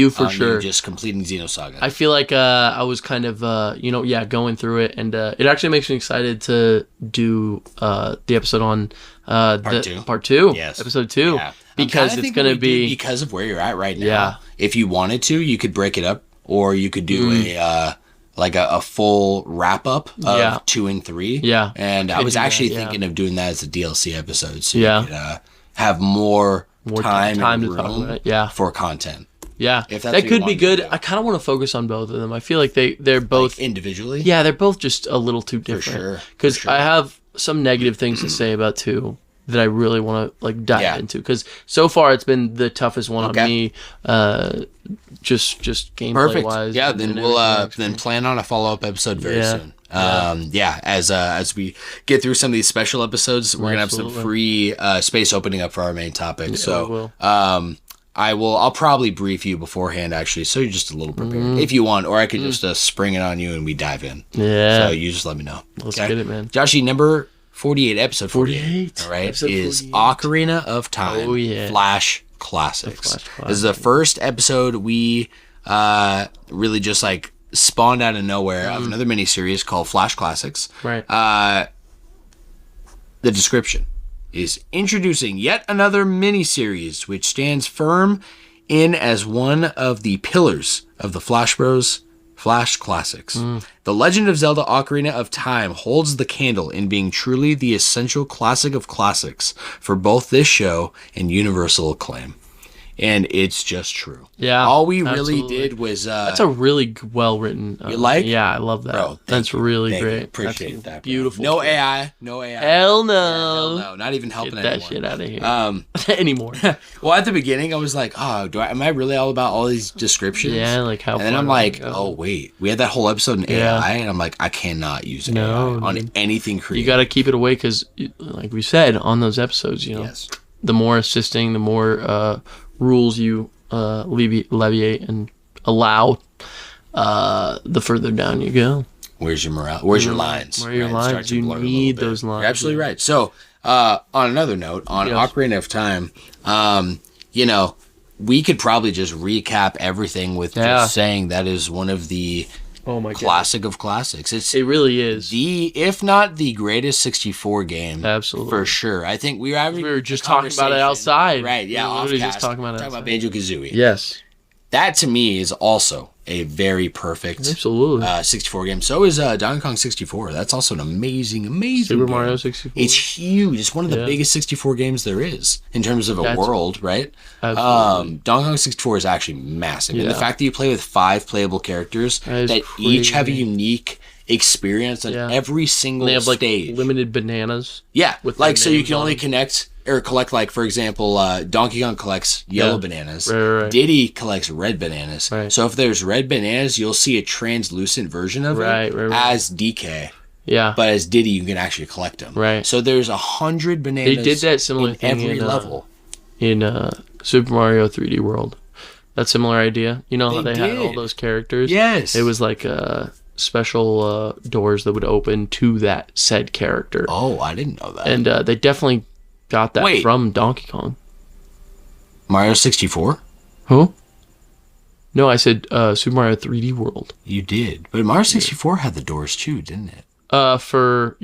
for sure. Just completing Xenosaga. I feel like I was kind of going through it, and it actually makes me excited to do the episode on part two, yes, episode 2, because it's going to be because of where you're at right now. Yeah. If you wanted to, you could break it up. Or you could do a full wrap up of 2 and 3. Yeah. And I was actually thinking of doing that as a DLC episode, so you could have more time and to room talk about it. for content. Yeah, If that's that what could you be want good. to do. I kind of want to focus on both of them. I feel like they're both Like individually. Yeah, they're both just a little too different. sure, Because for sure. I have some negative things to say about 2 that I really want to like dive into. Because so far it's been the toughest one on me. Just gameplay wise. Yeah, then we'll then plan on a follow up episode very soon. As we get through some of these special episodes, we're gonna have some free space opening up for our main topic. I'll probably brief you beforehand, actually, so you're just a little prepared if you want, or I could just spring it on you and we dive in. Yeah. So you just let me know. Let's get it, man. Joshy, number 48, episode 48. All right, episode is 48. Ocarina of Time. Oh, yeah. Flash Classics. This is the first episode we really just like spawned out of nowhere of another miniseries called Flash Classics. Right. The description is introducing yet another miniseries which stands firm in as one of the pillars of the Flash Bros. Flash Classics. The Legend of Zelda Ocarina of Time holds the candle in being truly the essential classic of classics for both this show and universal acclaim. And it's just true. Yeah. All we really did was... that's a really well written... you like? Yeah, I love that. Bro, that's really great. Appreciate that. Bro. Beautiful. No AI. No AI. Hell no. Hell no. Not even helping Get that anymore. shit out of here. Anymore. Well, at the beginning, I was like, oh, am I really all about all these descriptions? Yeah, like how And then far I'm do I like, go? oh, wait. We had that whole episode in AI, and I'm like, I cannot use AI on anything creative. You got to keep it away because, like we said, on those episodes, the more assisting, the more rules you alleviate and allow, the further down you go. Where's your morale? Where's your lines? Where are your lines? You need those lines. You're absolutely right. So, on another note, on Ocarina of Time, we could probably just recap everything with just saying that is one of the classic of classics. It really is. If not the greatest 64 game. Absolutely. For sure. I think we were just talking about it outside. Right, yeah. We were just talking about it outside. Banjo-Kazooie. Yes. that to me is also a very perfect Absolutely. 64 game. So is Donkey Kong 64. That's also an amazing Super game. Mario 64. It's huge. It's one of the biggest 64 games there is in terms of a world, right? Absolutely. Donkey Kong 64 is actually massive. And the fact that you play with 5 playable characters that each have a unique experience on every single they have like stage. limited bananas. Yeah, with like so you can only them. connect or collect, like, for example, Donkey Kong collects yellow bananas. Right. Diddy collects red bananas. Right. So if there's red bananas, you'll see a translucent version of it as DK. Yeah. But as Diddy, you can actually collect them. Right. So there's 100 bananas. They did that similar in thing every level. In Super Mario 3D World. That similar idea. You know how They had did. all those characters? Yes. It was like special doors that would open to that said character. Oh, I didn't know that. And they definitely got that from Donkey Kong. Mario 64? Who? No, I said Super Mario 3D World. You did. But Mario 64 had the doors too, didn't it? You're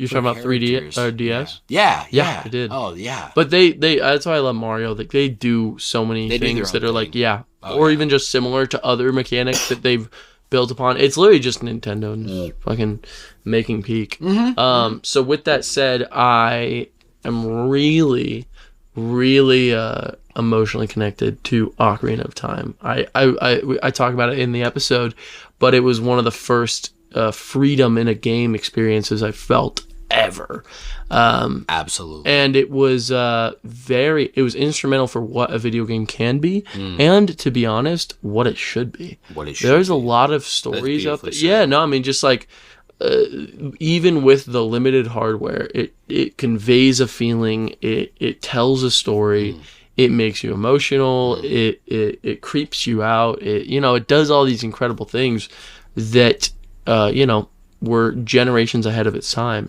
talking about 3D characters. or DS? Yeah, it did. Oh, yeah. But they that's why I love Mario. Like they do so many things that are like even just similar to other mechanics that they've built upon. It's literally just Nintendo and fucking making peak. So with that said, I am really emotionally connected to Ocarina of Time. I talk about it in the episode, but it was one of the first freedom in a game experiences I felt ever. Absolutely. And it was it was instrumental for what a video game can be, and to be honest, what it should be. There's a lot of stories out there. Yeah, no, I mean, just like even with the limited hardware, it conveys a feeling. It tells a story. It makes you emotional. It creeps you out. It does all these incredible things that were generations ahead of its time.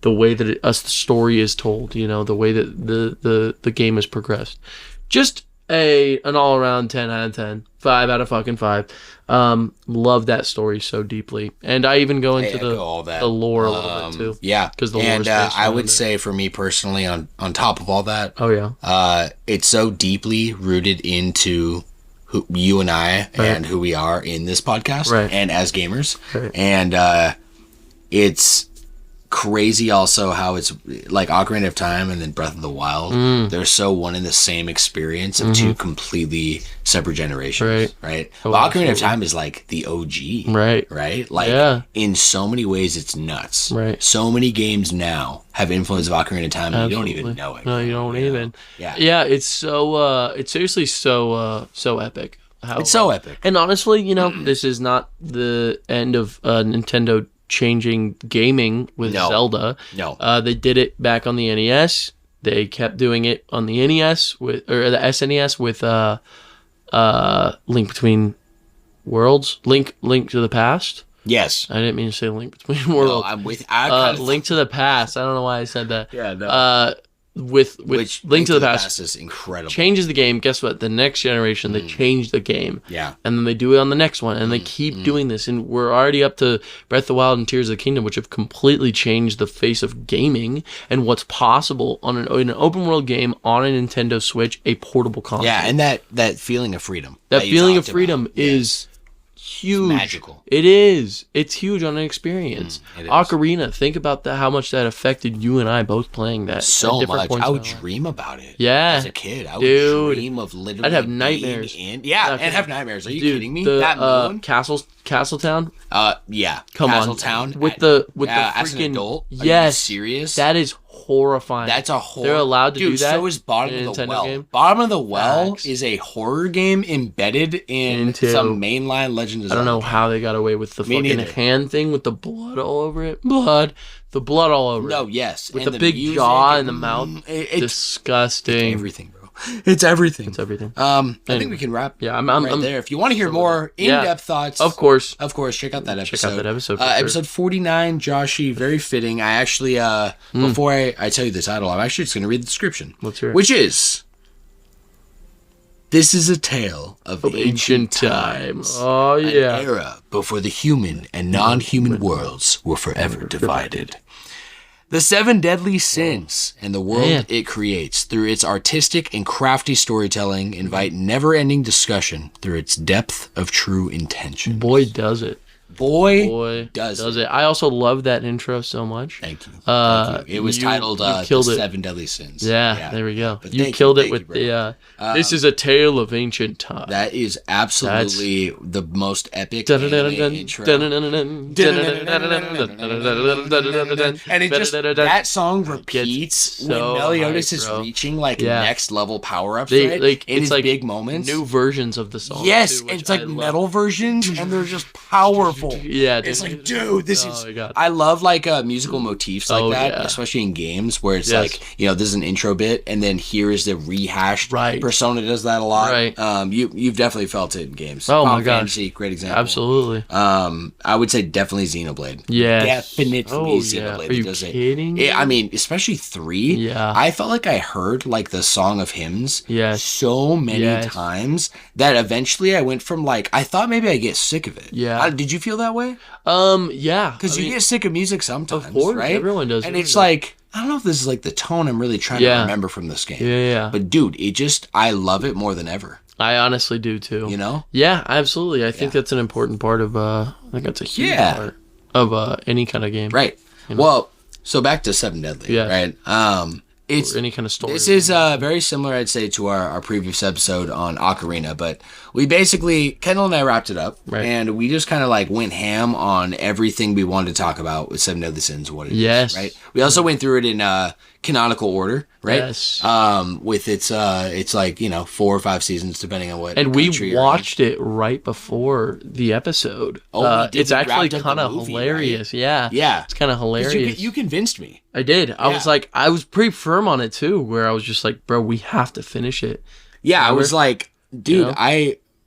The way that the story is told. The way that the game has progressed. Just an all around 10 out of 10, 5 out of fucking 5. Love that story so deeply, and I even go into the lore a little bit too. Yeah, because the lore. And I would it. say for me personally, on top of all that, it's so deeply rooted into who you and I and who we are in this podcast and as gamers, and it's crazy also how it's like Ocarina of Time and then Breath of the Wild. They're so one and the same experience of two completely separate generations, right? Oh, but Ocarina of Time is like the OG, right? Like in so many ways it's nuts. So many games now have influence of Ocarina of Time and you don't even know it. No, you don't even. Yeah, it's so it's seriously so epic. It's so epic. And honestly, this is not the end of Nintendo changing gaming with Zelda. No. They did it back on the NES. They kept doing it on the NES or the SNES with Link Between Worlds. Link to the Past. Yes. I didn't mean to say Link Between Worlds. No, I'm with Link to the Past. I don't know why I said that. Yeah, no. With Link to the Past is incredible. Changes the game. Guess what? The next generation, they change the game. Yeah. And then they do it on the next one. And they keep doing this. And we're already up to Breath of the Wild and Tears of the Kingdom, which have completely changed the face of gaming and what's possible in an open world game on a Nintendo Switch, a portable console. Yeah, and that feeling of freedom. That feeling of freedom is huge. It's magical. It is. It's huge on an experience. It is. Ocarina, think about how much that affected you and I both playing that. So much. I would dream about it. Yeah. As a kid, I would dream of literally I'd have nightmares. and have nightmares. Are you Dude, kidding me? That moon? Castletown? Yeah. Come Castletown. on. With the as an freaking adult? Are yes. you serious? That is horrifying. That's a horror. They're allowed to do that. So is Bottom of the Nintendo Well. game? Bottom of the Well Facts. is a horror game embedded into some mainline Legend of Zelda. I don't know how they got away with the fucking hand thing with the blood all over it. The blood all over it. No, yes. With and the big music jaw in the mouth. Disgusting. It's everything, bro. It's everything. It's everything. I think we can wrap I'm there. If you want to hear more in-depth thoughts, of course, check out that episode. Check out that episode. Episode 49, Joshy, very fitting. I actually, before I tell you the title, I'm actually just going to read the description. Let's hear it. Which is, this is a tale of ancient times. Oh, yeah. An era before the human and non-human worlds were forever divided. The 7 deadly sins and the world it creates through its artistic and crafty storytelling invite never-ending discussion through its depth of true intention. Boy, does it. Boy, does it. I also love that intro so much. Thank you. Thank you. It was titled the 7 Deadly Sins. Yeah, there we go. You killed it with the, this is a tale of ancient time. That is absolutely the most epic intro. And it just, that song repeats when Meliodas is reaching like next level power-ups, right? Like, in it's his like big moments. New versions of the song. Yes, too, and it's like metal versions, and they're just powerful. Yeah, it's like, dude, this is. I love like musical motifs like that, especially in games where it's like, you know, this is an intro bit, and then here is the rehashed. Right. Persona does that a lot. Right. You've definitely felt it in games. Oh Final my gosh, Fantasy, great example. Absolutely. I would say definitely Xenoblade. Yeah, definitely Xenoblade. Are you kidding? I mean, especially 3. Yeah. I felt like I heard like the Song of Hymns. Yes. So many times that eventually I went from like I thought maybe I get sick of it. Yeah. Did you feel that way? Yeah. Because you get sick of music sometimes, of course, right? Everyone does. And it's like, I don't know if this is like the tone I'm really trying to remember from this game. Yeah. But dude, I love it more than ever. I honestly do too. You know? Yeah, absolutely. I think that's an important part of, I think that's a huge part of any kind of game. Right. You know? Well, so back to 7 Deadly, right? It's or any kind of story. This is very similar, I'd say, to our previous episode on Ocarina, but we basically, Kendall and I wrapped it up, and we just kind of like went ham on everything we wanted to talk about with 7 Deadly Sins, what it is, right? We also went through it in canonical order, right? Yes. With it's like, you know, 4 or 5 seasons, depending on what. And we watched it right before the episode. It's actually kind of hilarious. Right? Yeah. It's kind of hilarious. You convinced me. I did. I was like, I was pretty firm on it too, where I was just like, bro, we have to finish it. Yeah, I was like, dude,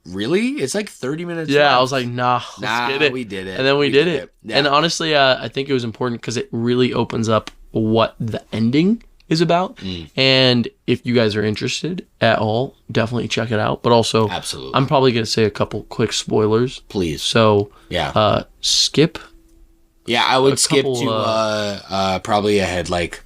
really? It's like 30 minutes left. I was like, let's get it. We did it. And then we did it. Yeah. And honestly, I think it was important because it really opens up what the ending is about. And if you guys are interested at all, definitely check it out. But also, absolutely, I'm probably going to say a couple quick spoilers. Please. So, skip. Yeah, I would skip to probably ahead like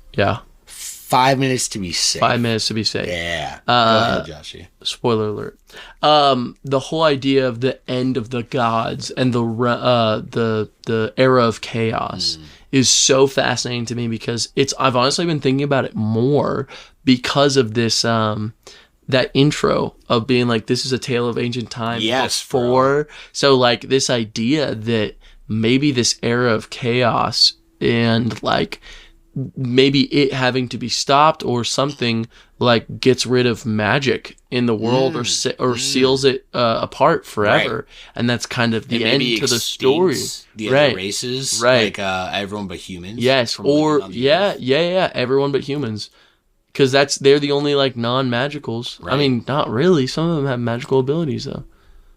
5 minutes to be safe. 5 minutes to be safe. Yeah. Go ahead, Joshy. Spoiler alert. The whole idea of the end of the gods and the era of chaos is so fascinating to me because I've honestly been thinking about it more because of this that intro of being like, this is a tale of ancient time. Yes. Before. So like this idea that maybe this era of chaos and like maybe it having to be stopped or something like gets rid of magic in the world or seals it apart forever, and that's kind of the end to the story. The other races, like everyone but humans. Yes, or everyone but humans, because they're the only like non-magicals. Right. I mean, not really. Some of them have magical abilities though.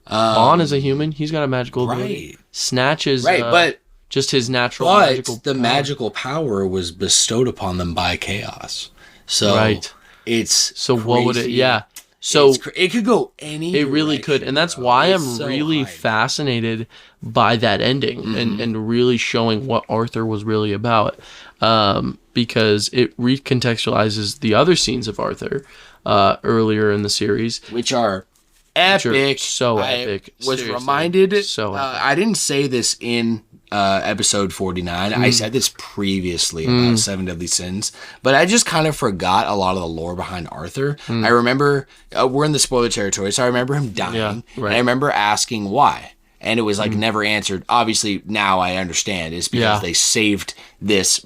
Vaughn is a human. He's got a magical ability. Snatch is but just his natural magical the power. Magical power was bestowed upon them by chaos. So it's crazy. What would it so it could go any it really could, and that's why I'm really fascinated by that ending and really showing what Arthur was really about, because it recontextualizes the other scenes of Arthur earlier in the series, which are epic. So epic. I was reminded. I didn't say this in episode 49. I said this previously about 7 Deadly Sins, but I just kind of forgot a lot of the lore behind Arthur. I remember we're in the spoiler territory, so I remember him dying. And I remember asking why, and it was like never answered. Obviously, now I understand. It's because they saved this.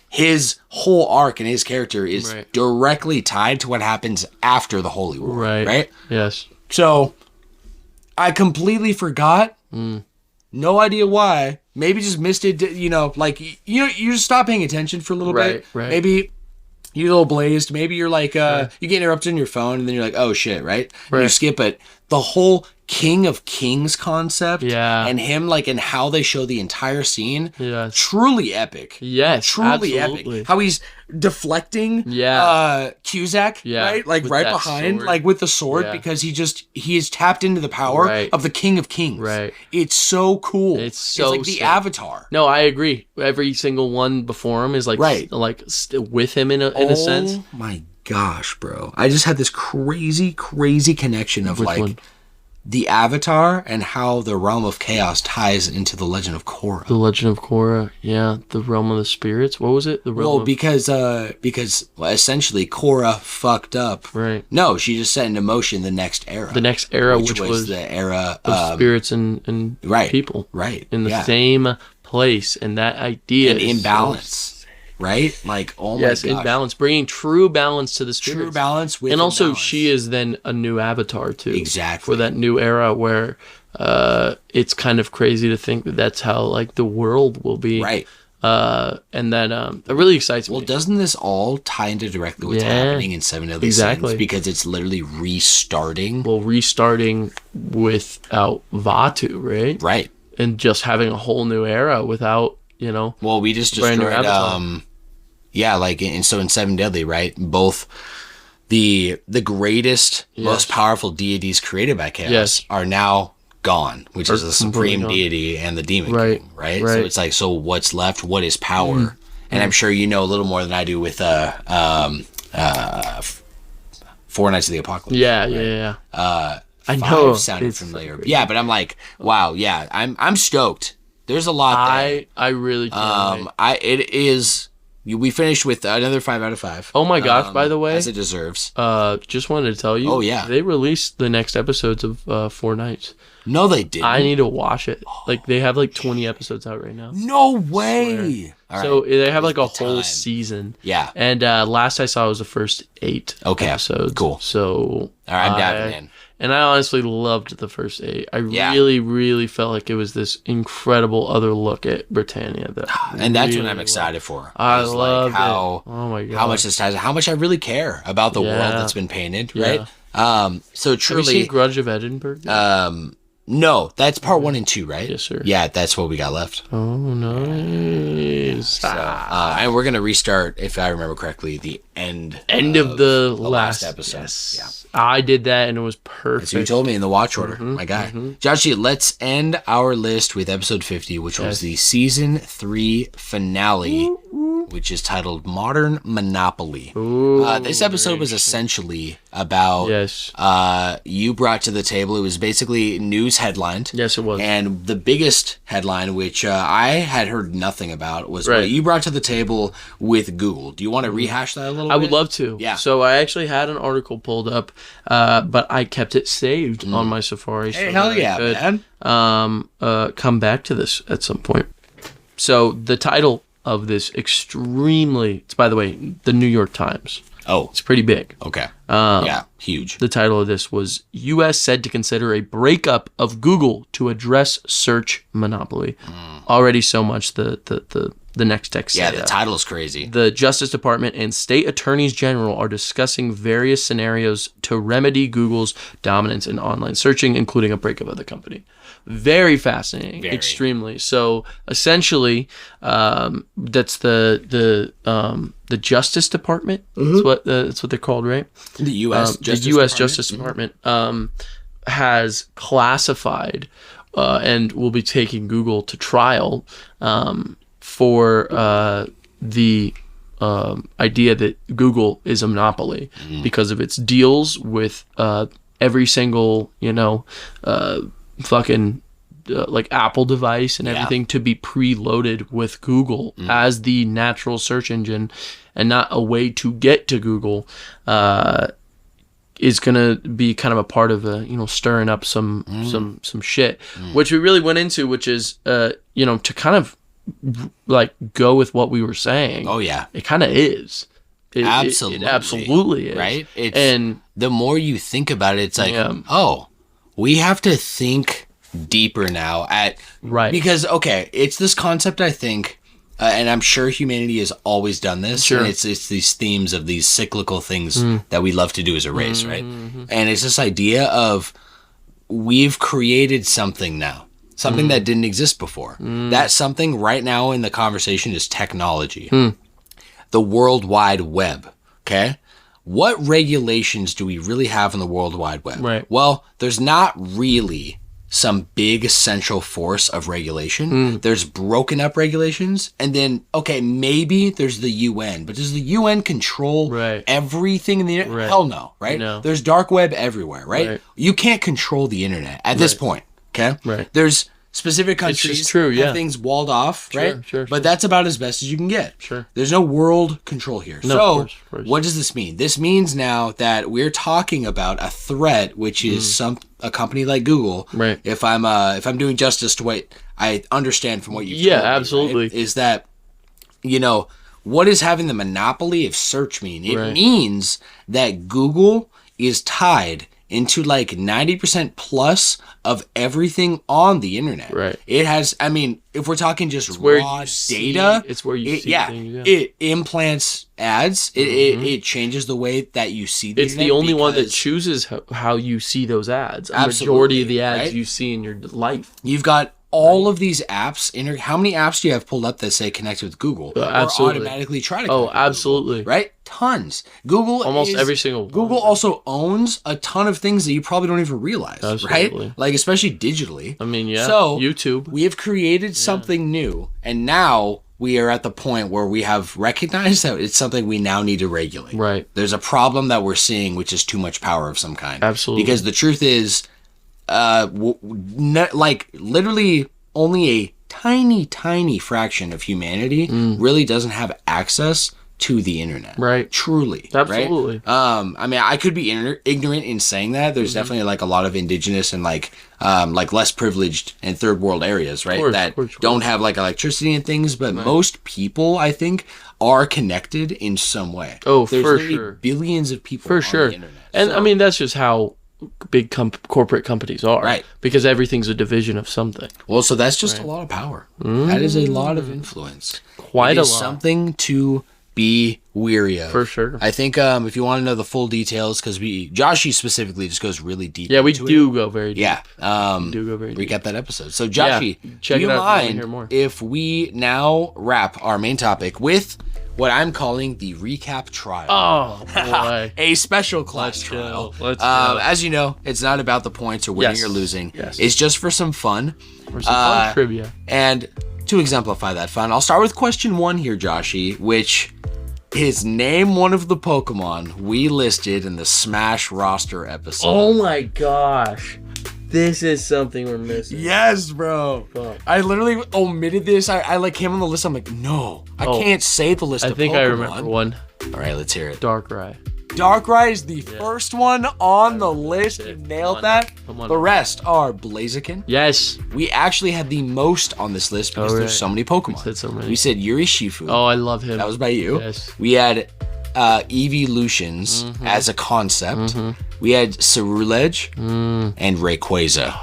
His whole arc and his character is directly tied to what happens after the Holy War. Right? Yes. So I completely forgot. No idea why. Maybe just missed it. You know, like you just stop paying attention for a little bit. Right. Maybe you're a little blazed. Maybe you're like you get interrupted on your phone, and then you're like, oh shit, right? And you skip it. the whole King of Kings concept, Yeah. and him like and how they show the entire scene, Yes. truly epic. Yes, Truly absolutely. epic. How he's deflecting Cusack, Yeah. right? Like With right that behind, sword. like with the sword, Yeah. because he is tapped into the power Right. of the King of Kings. Right. It's so cool. It's so like the sick. Avatar. No, I agree. Every single one before him is like Right. with him in a sense. Oh my gosh, bro. I just had this crazy connection of Which like one? the Avatar and how the realm of chaos ties into the Legend of Korra. The Legend of Korra, yeah, the realm of the spirits. What was it? The realm Well, of... because essentially Korra fucked up. Right. No, she just set into motion the next era. The next era, which which was the era of spirits and right, people, right, in the yeah. same place, and that idea and is imbalance, right? Like, oh my yes, gosh. in balance, bringing true balance to the spirits. True balance with and also imbalance. she is then a new avatar too, Exactly. for that new era where it's kind of crazy to think that that's how like the world will be, right. And then it really excites Well, me. doesn't this all tie into directly what's Yeah. happening in Seven Deadly Exactly. Sins? Because it's literally restarting. Well, restarting without Vatu, right? Right. And just having a whole new era without, Well, we just Brand new destroyed, Avatar. yeah, like, in Seven Deadly, right? Both the greatest, most powerful deities created by chaos Yes. are now gone, which is the completely supreme gone. deity and the demon Right, king, right? right. So it's like, so what's left? What is power? And I'm sure you know a little more than I do with Four Nights of the Apocalypse. Yeah. I Five know. sounded It's familiar. crazy. Yeah, but I'm like, wow, yeah, I'm stoked. There's a lot there. I really can't wait. It is. We finished with another 5 out of 5. Oh my gosh, by the way, as it deserves. just wanted to tell you. Oh, yeah. They released the next episodes of Four Nights. No, they didn't. I need to watch it. Like they have like 20 episodes out right now. No way. All So right. they have like a Where's the whole time? season. Yeah. And last I saw was the first 8 Okay, episodes. cool. So All right, I'm diving in. And I honestly loved the first 8. I Yeah. really felt like it was this incredible other look at Britannia. That And that's what really I'm excited for. I is, love how it. Oh my god! how much this ties, how much I really care about the world Yeah. that's been painted, Yeah. right? So Have you seen truly, Grudge of Edinburgh? no, that's part 1 and 2, right? Yes, sir. Yeah, that's what we got left. Oh, nice. So, and we're gonna restart, if I remember correctly, the end End of the last last episode. Yes. Yeah. I did that and it was perfect. So you told me in the watch order, Mm-hmm, my guy. Joshie, let's end our list with episode 50, which was the season 3 finale, which is titled Modern Monopoly. This episode was essentially about Yes. you brought to the table. It was basically news headlined. Yes, it was. And the biggest headline, which I had heard nothing about, was Right. what you brought to the table with Google. Do you want to rehash that a little bit? I would love to. Yeah. So I actually had an article pulled up, but I kept it saved on my Safari. Hey, so hell that I yeah, could, man. come back to this at some point. So the title of this it's by the way, the New York Times. Oh, It's pretty big. okay. Yeah, huge. The title of this was U.S. said to consider a breakup of Google to address search monopoly. Already so much the next text. Yeah, said, the title is crazy. The Justice Department and state attorneys general are discussing various scenarios to remedy Google's dominance in online searching, including a breakup of the company. Very fascinating, Very. extremely. So essentially, that's the Justice Department. That's what they're called, right? The U.S. The U.S. Justice Department has classified and will be taking Google to trial for the idea that Google is a monopoly because of its deals with every single, fucking like Apple device and everything to be preloaded with Google as the natural search engine and not a way to get to Google. Is gonna be kind of a part of stirring up some shit, which we really went into, which is to kind of like go with what we were saying. Oh yeah, It kind of is. It absolutely is. Right? And the more you think about it, it's like, Yeah. oh, we have to think deeper now Right. because okay, it's this concept, I think, and I'm sure humanity has always done this. Sure. And it's these themes of these cyclical things that we love to do as a race, right? And it's this idea of we've created something now. Something that didn't exist before. That something right now in the conversation is technology. The World Wide Web. Okay? What regulations do we really have in the World Wide Web? Right. Well, there's not really some big central force of regulation. There's broken up regulations. And then, okay, maybe there's the UN. But does the UN control everything in the internet? Hell no, right? No. There's dark web everywhere, right? You can't control the internet at this point. Okay. There's specific countries have things walled off, right? But that's about as best as you can get. There's no world control here. No, so of course. what does this mean? This means now that we're talking about a threat, which is a company like Google. Right. If I'm doing justice to what I understand from what you told me, absolutely, right, is that, you know, what does having the monopoly of search mean? It means that Google is tied into like 90% plus of everything on the internet. Right. It has, I mean, if we're talking just raw data, it's where you see things. It implants ads. It changes the way that you see the internet. It's the only one that chooses how you see those ads. A majority of the ads you see in your life. You've got all of these apps. How many apps do you have pulled up that say connect with Google? Or automatically try to connect with absolutely. Google, right? Tons. Google almost every single one. Google also owns a ton of things that you probably don't even realize, right? Like especially digitally. I mean, So YouTube. We have created something new, and now we are at the point where we have recognized that it's something we now need to regulate. Right. There's a problem that we're seeing, which is too much power of some kind. Absolutely. Because the truth is, like literally only a tiny fraction of humanity really doesn't have access to the internet. Right. Truly. Absolutely. Right? I mean, I could be ignorant in saying that. There's definitely like a lot of indigenous and like less privileged and third world areas, right? That don't have like electricity and things, but most people, I think, are connected in some way. Oh, There's for sure. Billions of people for on sure. the internet. And I mean, that's just how big corporate companies are, right? Because everything's a division of something. Well, so that's just a lot of power. That is a lot of influence. Quite a lot. Something to be weary of. For sure. I think if you want to know the full details, because Joshy specifically just goes really deep. Yeah, we do go very deep. Yeah. We do go very deep. Recap that episode. So Joshy, check do you it out mind if we now wrap our main topic with what I'm calling the recap trial? Oh, boy. A special class trial. As you know, it's not about the points or winning or losing. It's just for some fun. For some fun trivia. And to exemplify that fun, I'll start with question 1 here, Joshy, which is name one of the Pokemon we listed in the Smash roster episode. Oh my gosh. This is something we're missing. Yes, bro. Fuck. I literally omitted this. I like came on the list. I'm like, no, I can't say the list of Pokemon. I think I remember one. All right, let's hear it. Darkrai. Darkrai is the first one on the list. You nailed that. The rest are Blaziken. Yes. We actually had the most on this list because there's so many Pokemon. We said so many. We said Yuri Shifu. Oh, I love him. That was by you. Yes. We had Evolutions as a concept. We had Cerulege and Rayquaza.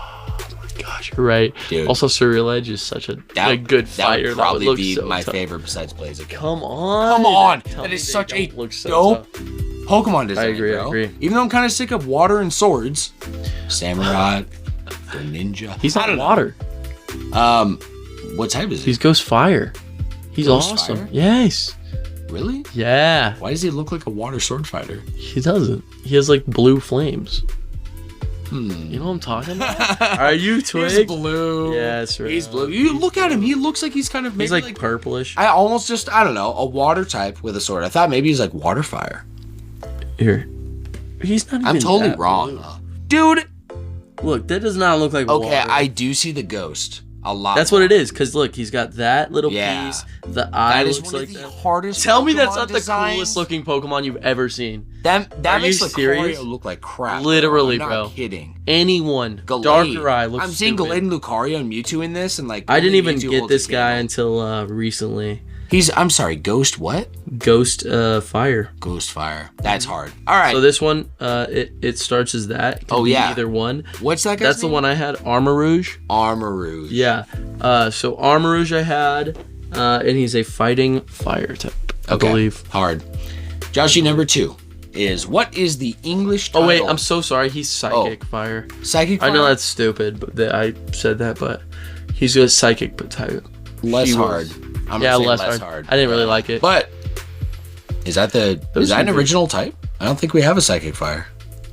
Gosh, you're right. Dude. Also, Cerulege is such a good fighter. That would probably be so my tough. favorite besides Blaziken. Come on. That is such a dope tough. Pokemon design, I agree. Even though I'm kind of sick of water and swords. Samurai, the ninja. He's not water. What type is he? He's Ghost Fire. He's awesome. Fire? Yes. Really? Yeah. Why does he look like a water sword fighter? He doesn't. He has like blue flames. You know what I'm talking about? Are you Twig? He's blue. Yeah, that's right. He's blue. You look at him. He looks like he's kind of maybe he's like purplish. I almost just, I don't know, a water type with a sword. I thought maybe he's like water fire. Here. He's not even I'm totally that wrong. blue. Dude. Look, that does not look like water. Okay, I do see the ghost a lot. That's what it is, because look, he's got that little piece. The eye that is looks one like of the that. hardest Tell me Pokemon that's not designs. the coolest looking Pokemon you've ever seen. That makes serious? Lucario look like crap. Literally, I'm bro. not kidding. Anyone. Gallade. Darkrai looks I'm seeing stupid. Gallade and Lucario and Mewtwo in this, and like I didn't even Mewtwo get holds this a guy candle. until recently. I'm sorry, Ghost what? Ghost Fire. Ghost Fire. That's hard. All right. So this one, it starts as that. It can be either one. What's that guy's That's name? the one I had. Armarouge. Armarouge. Yeah. So Armarouge I had, and he's a fighting fire type, I believe. Hard. Joshy, number 2. is what is the English title? Oh wait, I'm so sorry. He's psychic fire. Psychic fire? I know that's stupid, but I said that, but he's a psychic but type. Less hard. I'm yeah, less hard. hard. I didn't really like it. But is that an original type? I don't think we have a psychic fire.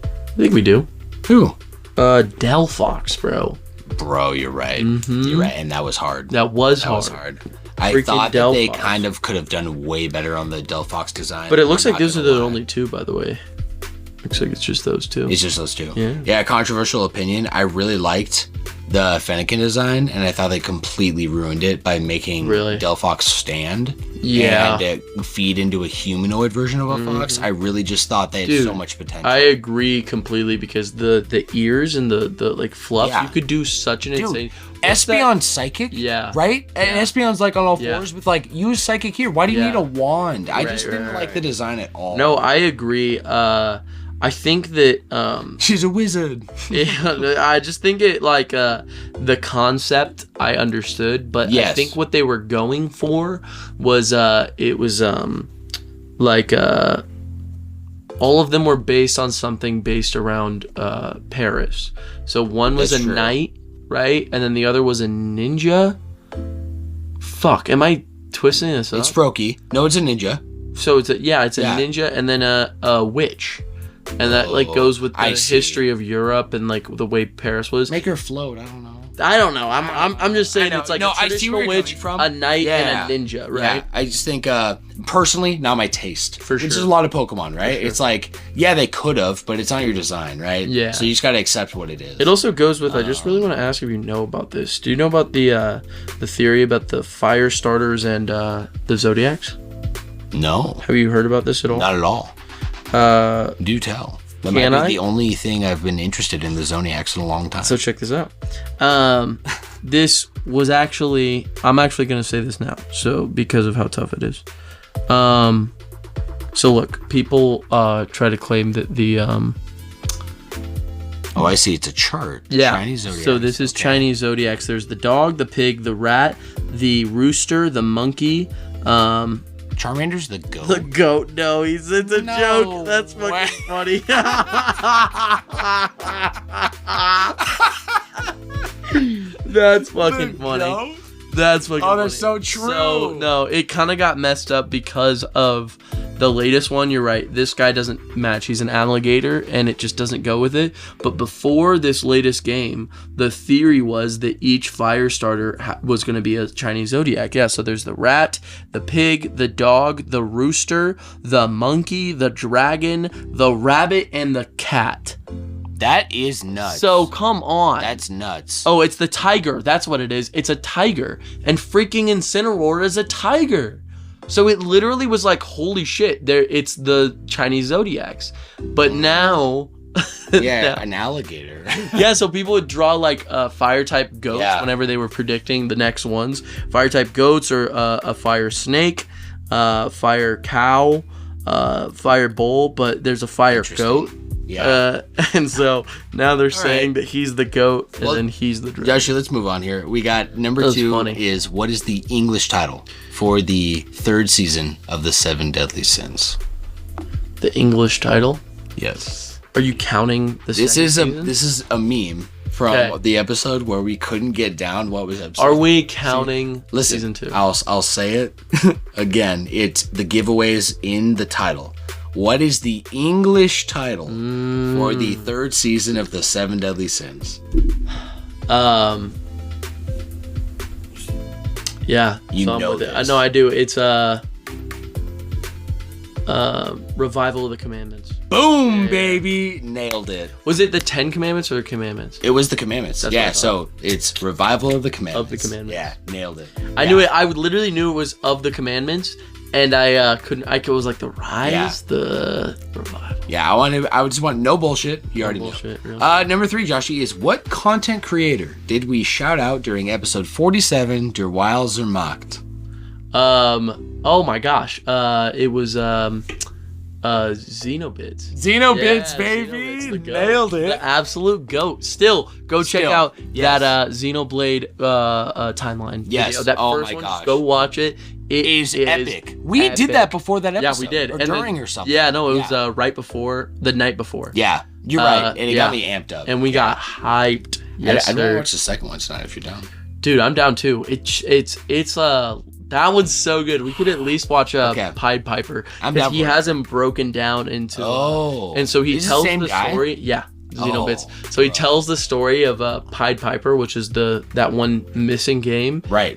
I think we do. Who? Delphox, bro. Bro, you're right. Mm-hmm. You're right, and that was hard. That was hard. I Freaking thought that they Delphox. kind of could have done way better on the Delphox design. But it looks like those are the lie. only two, by the way. Looks like it's just those two. It's just those two. Yeah. Yeah, controversial opinion. I really liked the Fennekin design, and I thought they completely ruined it by making Delphox stand. Yeah. And feed into a humanoid version of a fox. I really just thought they had so much potential. I agree completely because the ears and the like fluff, you could do such an insane. Espeon's psychic, right? And Espeon's like on all fours with like use psychic here. Why do you need a wand? I just didn't like the design at all. No, I agree. I think that she's a wizard. Yeah, I just think it like the concept I understood, but I think what they were going for was it was like all of them were based on something based around Paris. So one was a knight, right? And then the other was a ninja. Fuck, am I twisting this up? It's Froakie. No, it's a ninja. So it's a ninja and then a witch. And that like goes with the history of Europe and like the way Paris was. Make her float. I don't know. I'm just saying it's like a traditional witch, a knight, and a ninja, right? Yeah, I just think personally, not my taste. For sure. Which is a lot of Pokemon, right? It's like, yeah, they could have, but it's not your design, right? Yeah. So you just gotta accept what it is. It also goes with. I just really want to ask if you know about this. Do you know about the theory about the fire starters and the Zodiacs? No. Have you heard about this at all? Not at all. Do tell. That might be the only thing I've been interested in the Zodiacs in a long time. So check this out. This was actually, I'm actually going to say this now. So because of how tough it is. So look, people try to claim that the oh, I see. It's a chart. Yeah. Chinese Zodiacs. So this is Chinese Zodiacs. There's the dog, the pig, the rat, the rooster, the monkey, Charmander's the goat. The goat. No, it's a joke. That's fucking funny. That's fucking funny. That's fucking funny. That's so true. So, no, it kind of got messed up because of the latest one. You're right. This guy doesn't match. He's an alligator, and it just doesn't go with it. But before this latest game, the theory was that each fire starter was going to be a Chinese Zodiac. Yeah, so there's the rat, the pig, the dog, the rooster, the monkey, the dragon, the rabbit, and the cat. That is nuts. So come on. That's nuts. Oh, it's the tiger. That's what it is. It's a tiger. And freaking Incineroar is a tiger. So it literally was like, holy shit, it's the Chinese Zodiacs. But now... yeah, an alligator. Yeah, so people would draw like fire type goats whenever they were predicting the next ones. Fire type goats or a fire snake, fire cow, fire bull, but there's a fire goat. Yeah. And so now they're saying that he's the goat and then he's the dragon. Joshua, let's move on here. We got number 2 is what is the English title for the 3rd season of the 7 Deadly Sins? The English title? Yes. Are you counting the This is a meme from the episode where we couldn't get down what was episode. Are we counting season 2? I'll say it again. It's the giveaways in the title. What is the English title for the 3rd season of the 7 Deadly Sins? Yeah. You know this. I know I do. It's Revival of the Commandments. Boom, baby. Nailed it. Was it the 10 Commandments or the Commandments? It was the Commandments. So it's Revival of the Commandments. Of the Commandments. Yeah, nailed it. I knew it. I literally knew it was of the Commandments. And I couldn't. I was like the rise, the revival. Yeah, I just want no bullshit. You already know. Really. Number 3, Joshy, is what content creator did we shout out during episode 47? Der Weil Zermacht. Oh my gosh. It was Xenobits. Xenobits, baby. Xenobits, nailed it. The absolute goat. Still, check out that Xenoblade timeline. Yes. Video. That first one, just go watch it. is epic. We did that before that episode. Yeah, we did. Or and during or something. Yeah, no, it was right before, the night before. Yeah, you're right. And it got me amped up. And we got hyped. Yes, I don't watch the second one tonight if you're down. Dude, I'm down too. It's that one's so good. We could at least watch Pied Piper. Because he has him broken down into and so he tells the story. Yeah. Xenobits. So he tells the story of Pied Piper, which is that one missing game. Right.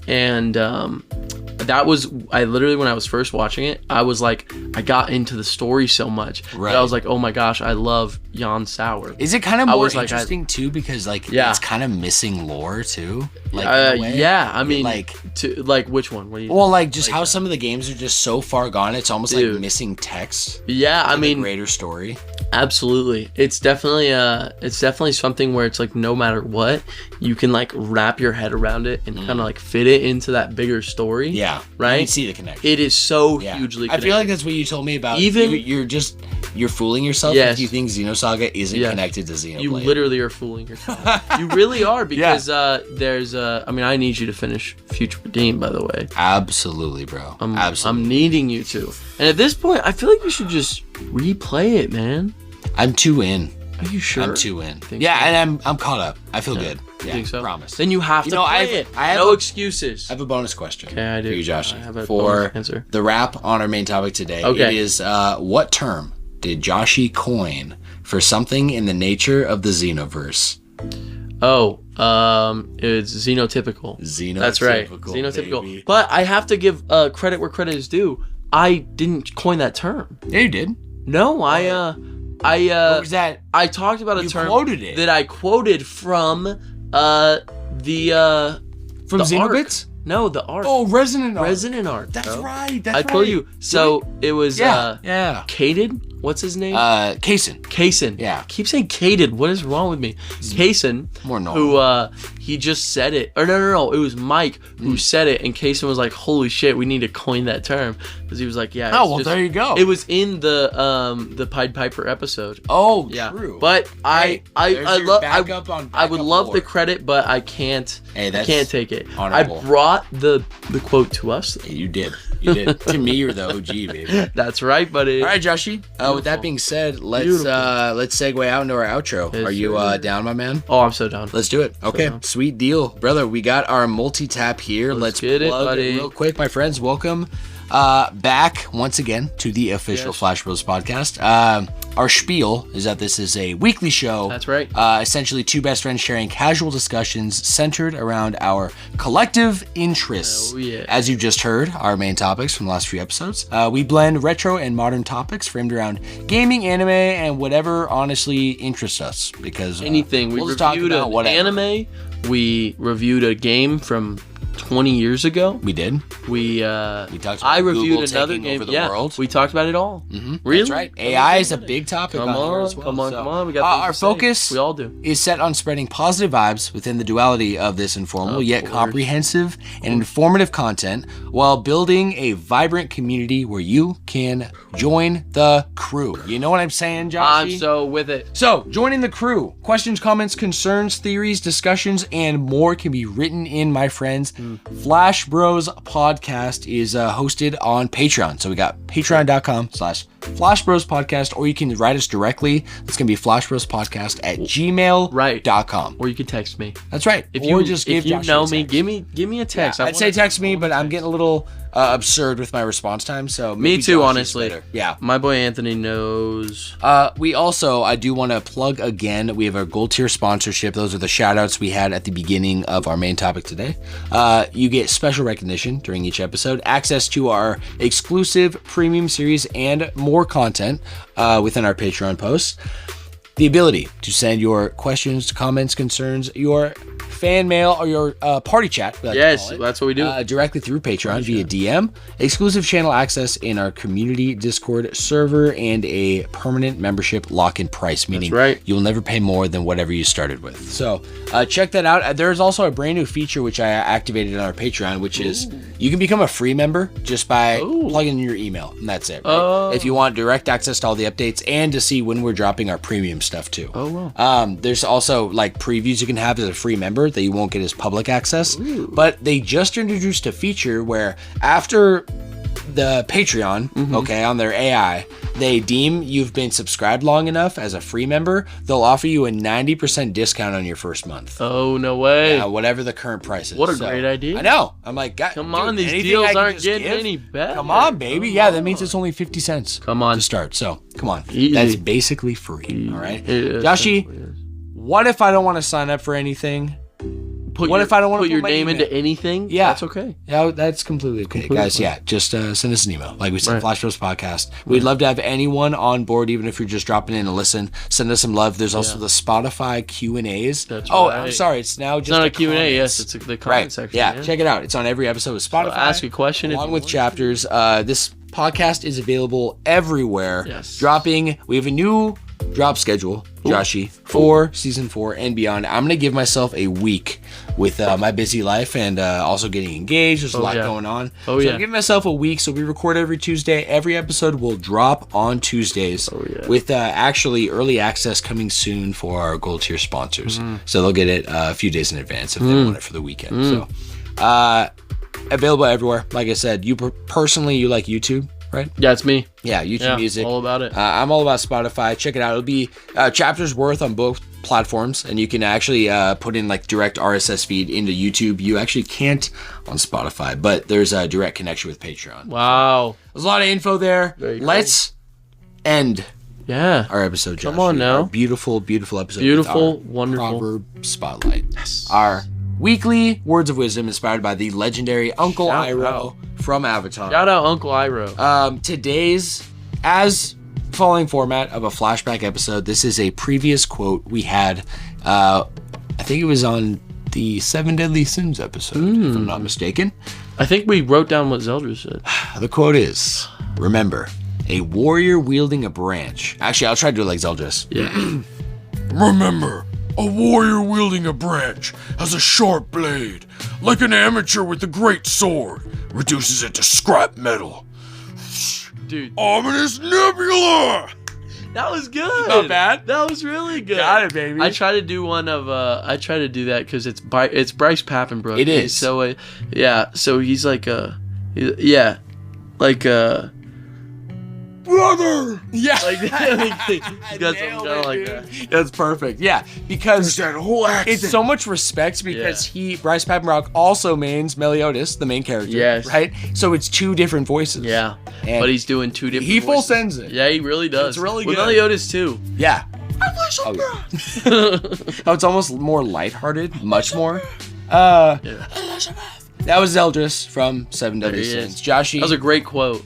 And that was, I literally, when I was first watching it, I was like, I got into the story so much. Right. I was like, oh my gosh, I love Jan Sauer. Is it kind of more interesting too? Because it's kind of missing lore too? Yeah, I mean, which one? What do you just how some of the games are just so far gone, it's almost like missing text. Yeah, I mean, the greater story. Absolutely. It's definitely something where it's like no matter what, you can like wrap your head around it and kind of like fit it into that bigger story. Yeah. Right? You can see the connection. It is so hugely connected. I feel like that's what you told me about. Even you're fooling yourself if you think Xenosaga isn't connected to Xenoblade. You literally are fooling yourself. You really are, because there's I mean, I need you to finish Future Redeem, by the way. Absolutely, bro. Absolutely. I'm needing you to. And at this point, I feel like you should just replay it, man. I'm 2 in. Are you sure? I'm 2 in. Yeah, so? And I'm caught up. I feel good. Yeah, think so? Promise. Then you have to play it. I have no excuses. I have a bonus question. Okay, I do. For you, Josh. I have a for answer. The wrap on our main topic today. Okay. It is what term did Joshi coin for something in the nature of the Xenoverse? Oh, it's xenotypical. That's right. Xenotypical. Baby. But I have to give credit where credit is due. I didn't coin that term. Yeah, you did. No, what was that? I talked about a term that I quoted from Xenobits? No, the art. Oh, Resonant Art. Resonant Art. That's right. I told you. So it was Caden. What's his name? Kaysen. Yeah. I keep saying Caden. What is wrong with me? Kaysen. More normal. Who he just said it. Or no. It was Mike who said it, and Kaysen was like, "Holy shit, we need to coin that term," because he was like, "Yeah." Oh well, there you go. It was in the Pied Piper episode. Oh, yeah. True. But I would love the credit, but I can't. I can't take it. Honorable. I brought the quote to us. Yeah, you did. To me, you're the OG, baby. That's right, buddy. All right, Joshi. With that being said, let's segue out into our outro. Are you down, my man? Oh, I'm so down. Let's do it. Okay, sweet deal, brother. We got our multi-tap here. Let's get it, buddy. Real quick, my friends. Welcome back once again to the official Flash Bros podcast. Our spiel is that this is a weekly show. That's right. Essentially, two best friends sharing casual discussions centered around our collective interests. Oh, yeah. As you just heard, our main topics from the last few episodes. We blend retro and modern topics framed around gaming, anime, and whatever honestly interests us. Because anything. We reviewed an anime. We reviewed a game from 20 years ago. We did. We talked about I reviewed Google another game. Over the world. We talked about it all. Mm-hmm. Really? That's right. AI is a big topic. Come on. We got our focus. We all do. Is set on spreading positive vibes within the duality of this informal yet comprehensive and informative content, while building a vibrant community where you can join the crew. You know what I'm saying, Josh? I'm so with it. So, joining the crew. Questions, comments, concerns, theories, discussions, and more can be written in, my friends. Flash Bros Podcast is hosted on Patreon. So we got patreon.com/Flash Bros Podcast, or you can write us directly. It's going to be flashbrospodcast@gmail.com. Or you can text me. That's right. If you know me, give me a text. I'd say text me, but I'm getting a little absurd with my response time. So me too, honestly. Yeah. My boy Anthony knows. We also, I do want to plug again, we have our gold tier sponsorship. Those are the shout outs we had at the beginning of our main topic today. You get special recognition during each episode, access to our exclusive premium series, and more content within our Patreon posts. The ability to send your questions, comments, concerns, your fan mail, or your party chat. Yes, that's what we do. Directly through Patreon via DM, exclusive channel access in our community Discord server, and a permanent membership lock-in price, meaning you'll never pay more than whatever you started with. So check that out. There's also a brand new feature which I activated on our Patreon, which is You can become a free member just by Ooh. plugging in your email, and that's it. Right? If you want direct access to all the updates and to see when we're dropping our premium stuff too. Oh, wow. There's also like previews you can have as a free member that you won't get as public access. Ooh. But they just introduced a feature where after the Patreon, okay, on their AI, they deem you've been subscribed long enough as a free member, they'll offer you a 90% discount on your first month. Oh, no way. Yeah, whatever the current price is. What a great idea. I know. I'm like, Come on, these deals aren't getting any better. Come on, baby. Yeah, that means it's only 50 cents. Come on. To start. So, come on. Easy. That's basically free. All right. It is, Joshie, definitely is. what if I don't want to sign up for anything? What if I don't want to put your my name email? into anything? Yeah. That's okay. Yeah, that's completely okay. Guys, yeah, just send us an email. Like we said, Right. FlashBacks Podcast. We'd love to have anyone on board, even if you're just dropping in to listen. Send us some love. There's also the Spotify Q&As. That's Oh, right. I'm sorry. It's now just It's not the a Q&A, comments. yes. It's the comment Right. section. Yeah, check it out. It's on every episode of Spotify. So ask a question. if Along you with want. chapters. This podcast is available everywhere. Yes. Dropping. We have a new drop schedule, Joshie, for season 4 and beyond. I'm gonna give myself a week with my busy life and also getting engaged. There's a lot going on. Oh, so yeah. I'm giving myself a week. So we record every Tuesday. Every episode will drop on Tuesdays. Oh, yeah. With actually early access coming soon for our gold tier sponsors. So they'll get it a few days in advance if they want it for the weekend. So available everywhere. Like I said, you personally, you like YouTube, right? Yeah, it's me. Yeah, YouTube Yeah, Music. all about it. I'm all about Spotify. Check it out. It'll be chapters worth on both platforms, and you can actually put in like direct RSS feed into YouTube. You actually can't on Spotify, but there's a direct connection with Patreon. Wow. There's a lot of info there. Very cool. Let's end Yeah. our episode, Josh. Come on now. Our beautiful, beautiful episode. Beautiful, with our wonderful. Proverb Spotlight. Yes. Our weekly words of wisdom inspired by the legendary Uncle Shout Iroh out. from Avatar. Shout out Uncle Iroh. Today's, as following format of a flashback episode, this is a previous quote we had. I think it was on the 7 Deadly Sins episode, if I'm not mistaken. I think we wrote down what Zelda said. The quote is, remember, a warrior wielding a branch. Actually, I'll try to do it like Zeldris. Yeah. Remember, a warrior wielding a branch has a sharp blade. Like an amateur with a great sword, reduces it to scrap metal. Dude, Ominous Nebula! that was good. Not bad. That was really good. Got it, baby. I try to do one of I try to do that because it's Bryce Papenbrook. It is. So yeah. So he's like yeah, like Brother! Yeah. like he's got something kind of like that. That's perfect. Yeah, because That whole accent. it's so much respect because Bryce Papenbrook also mains Meliodas, the main character. Yes. Right? So it's two different voices. Yeah, And but he's doing two different. he full voices. sends it. Yeah, he really does. It's really With good. Meliodas too. Yeah. Oh, yeah. Oh, it's almost more lighthearted, much more. That was Zeldris from 7 Deadly There he Sins. is. Joshie, That was a great quote.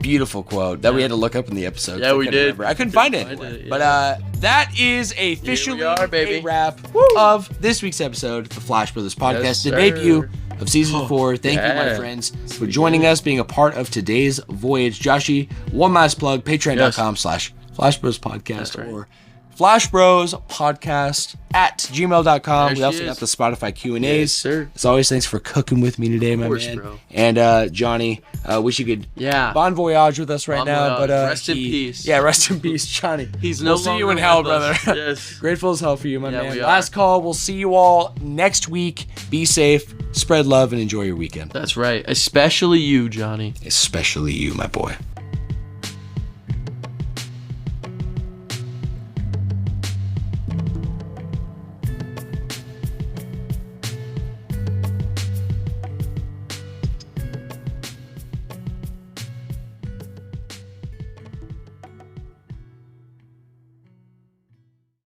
beautiful quote that we had to look up in the episode. Yeah, we did. Remember. I couldn't find it. Find anywhere. it, yeah. But that is officially are, baby. a wrap of this week's episode of the Flash Brothers Podcast, Yes, the sir. debut of season 4. Thank you, my yeah. friends, for joining us, being a part of today's voyage. Joshie, one last plug, patreon.com/Flash Bros Podcast That's right. or Flash Bros Podcast at gmail.com. There We she also is. got the Spotify Q&As. Yes, sir. As always, thanks for cooking with me today, my course, man. bro. And Johnny, wish you could Yeah. bon voyage with us right Bon now. voyage. But Rest in peace. Yeah, rest in peace, Johnny. He's we'll no see you longer in hell, with brother. us. Yes. Grateful as hell for you, my Yeah, man. we are. Last call. We'll see you all next week. Be safe, spread love, and enjoy your weekend. That's right. Especially you, Johnny. Especially you, my boy.